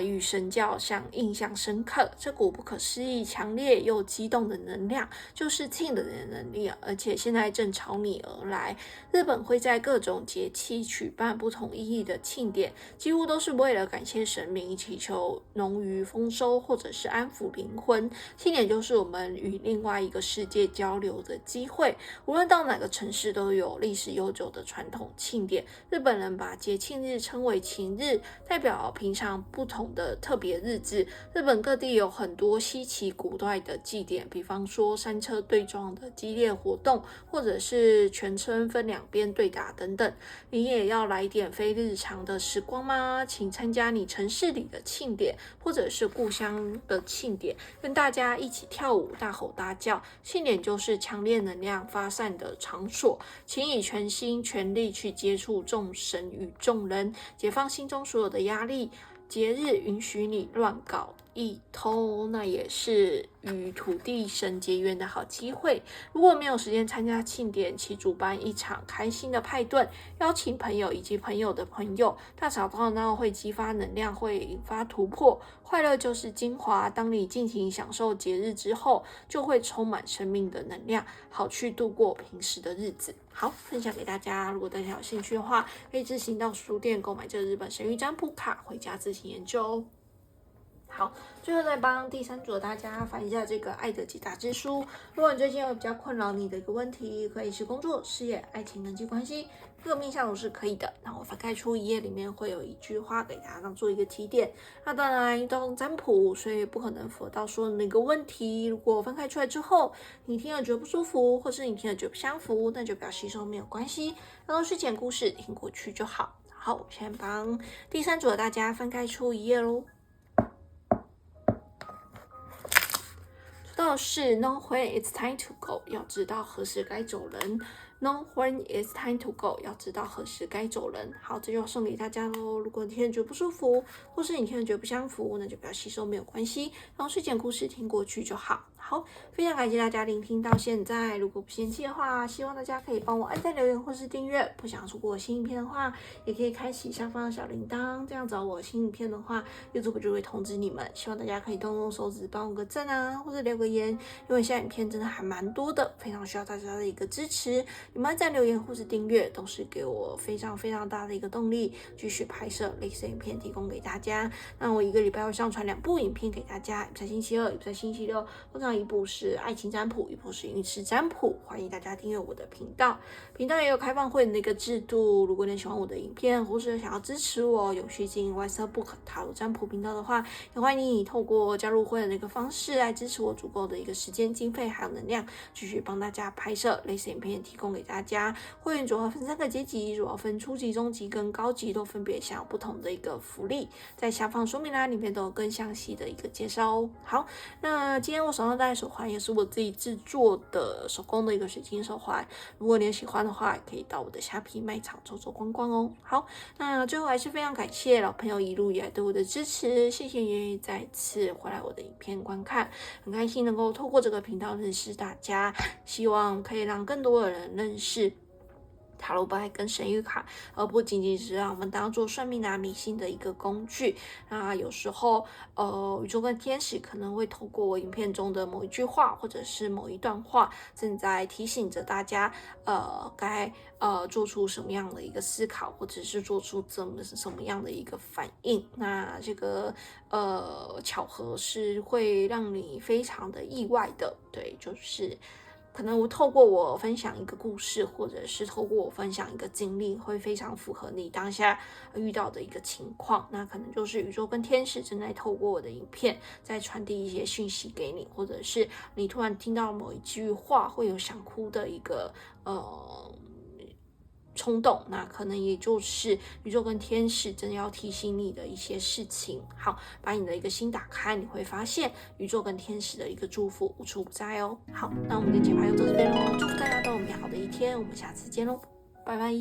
与神教相印象深刻？这股不可思议、强烈又激动的能量，就是庆的能量，而且现在正朝你而来。日本会在各种节气举办不同意义的庆典，几乎都是为了感谢神明，祈求农渔丰收，或者是安抚灵魂。庆典就是我们与另外一个世界交流的机会。无论到哪个城市，都有历史悠久的传统庆典。日本人把节庆日称为情日，代表平常不同的特别日子。日本各地有很多稀奇古怪的祭典，比方说山车对撞的激烈活动，或者是全村分两边对打等等。你也要来点非日常的时光吗？请参加你城市里的庆典，或者是故乡的庆典，跟大家一起跳舞、大吼大叫。庆典就是强烈能量发散的场所，请以全心全力去接触众神与众人，解放心中所有的压力。节日允许你乱搞一通，那也是与土地神结缘的好机会。如果没有时间参加庆典，请主办一场开心的派对，邀请朋友以及朋友的朋友，大吵大闹会激发能量，会引发突破。快乐就是精华，当你尽情享受节日之后，就会充满生命的能量，好去度过平时的日子。好，分享给大家。如果大家有兴趣的话，可以自行到书店购买这日本神谕占卜卡，回家自行研究哦。好，最后再帮第三组大家翻一下这个爱的解答之书。如果你最近有比较困扰你的一个问题，可以是工作、事业、爱情、人际关系，各个面向都是可以的。那我翻开出一页，里面会有一句话给大家当做一个提点。那当然都占卜，所以不可能符合到说的那个问题。如果翻开出来之后，你听了觉得不舒服，或是你听了觉得不相符，那就不要吸收，没有关系，当做是讲故事听过去就好。好，我先帮第三组的大家翻开出一页咯。到是 Know when it's time to go， 要知道何时该走人。Know when it's time to go， 要知道何时该走人。好，这就要送给大家咯。如果你听了觉得不舒服，或是你听了觉得不相符，那就不要吸收，没有关系，然后睡前故事听过去就好。好，非常感谢大家聆听到现在。如果不嫌弃的话，希望大家可以帮我按赞、留言或是订阅。不想错过我新影片的话，也可以开启下方的小铃铛，这样找我新影片的话 ，YouTube 就会通知你们。希望大家可以动动手指帮我个赞啊，或者留个言，因为现在影片真的还蛮多的，非常需要大家的一个支持。你们按赞、留言或是订阅，都是给我非常非常大的一个动力，继续拍摄类似影片提供给大家。那我一个礼拜会上传2部影片给大家，一部在星期二，一部在星期六，通常一部是爱情占卜，一部是运势占卜。欢迎大家订阅我的频道，频道也有开放会员的一个制度。如果你喜欢我的影片，或是想要支持我永续经营 Wise Book 塔罗占卜频道的话，也欢迎你透过加入会员的一个方式来支持我足够的一个时间、经费还有能量，继续帮大家拍摄类似影片提供给大家。会员主要分3个阶级，主要分初级、中级跟高级，都分别享有不同的一个福利，在下方说明栏里面都有更详细的一个介绍哦。好，那今天我手上戴的手环也是我自己制作的手工的一个水晶手环，如果你也喜欢的话，也可以到我的虾皮卖场走走逛逛哦。好，那最后还是非常感谢老朋友一路以来对我的支持，谢谢愿意再次回来我的影片观看，很开心能够透过这个频道认识大家，希望可以让更多的人认识塔罗牌跟神谕卡，而不仅仅是让我们当做算命迷信的一个工具。那有时候，宇宙跟天使可能会透过我影片中的某一句话，或者是某一段话，正在提醒着大家，该做出什么样的一个思考，或者是做出什么样的一个反应。那这个巧合是会让你非常的意外的，对，就是可能我透过我分享一个故事，或者是透过我分享一个经历，会非常符合你当下遇到的一个情况。那可能就是宇宙跟天使正在透过我的影片在传递一些讯息给你，或者是你突然听到某一句话会有想哭的一个冲动，那可能也就是宇宙跟天使真的要提醒你的一些事情。好，把你的一个心打开，你会发现宇宙跟天使的一个祝福无处不在哦。好，那我们的节目就到这边咯，祝福大家都有美好的一天，我们下次见咯，拜拜。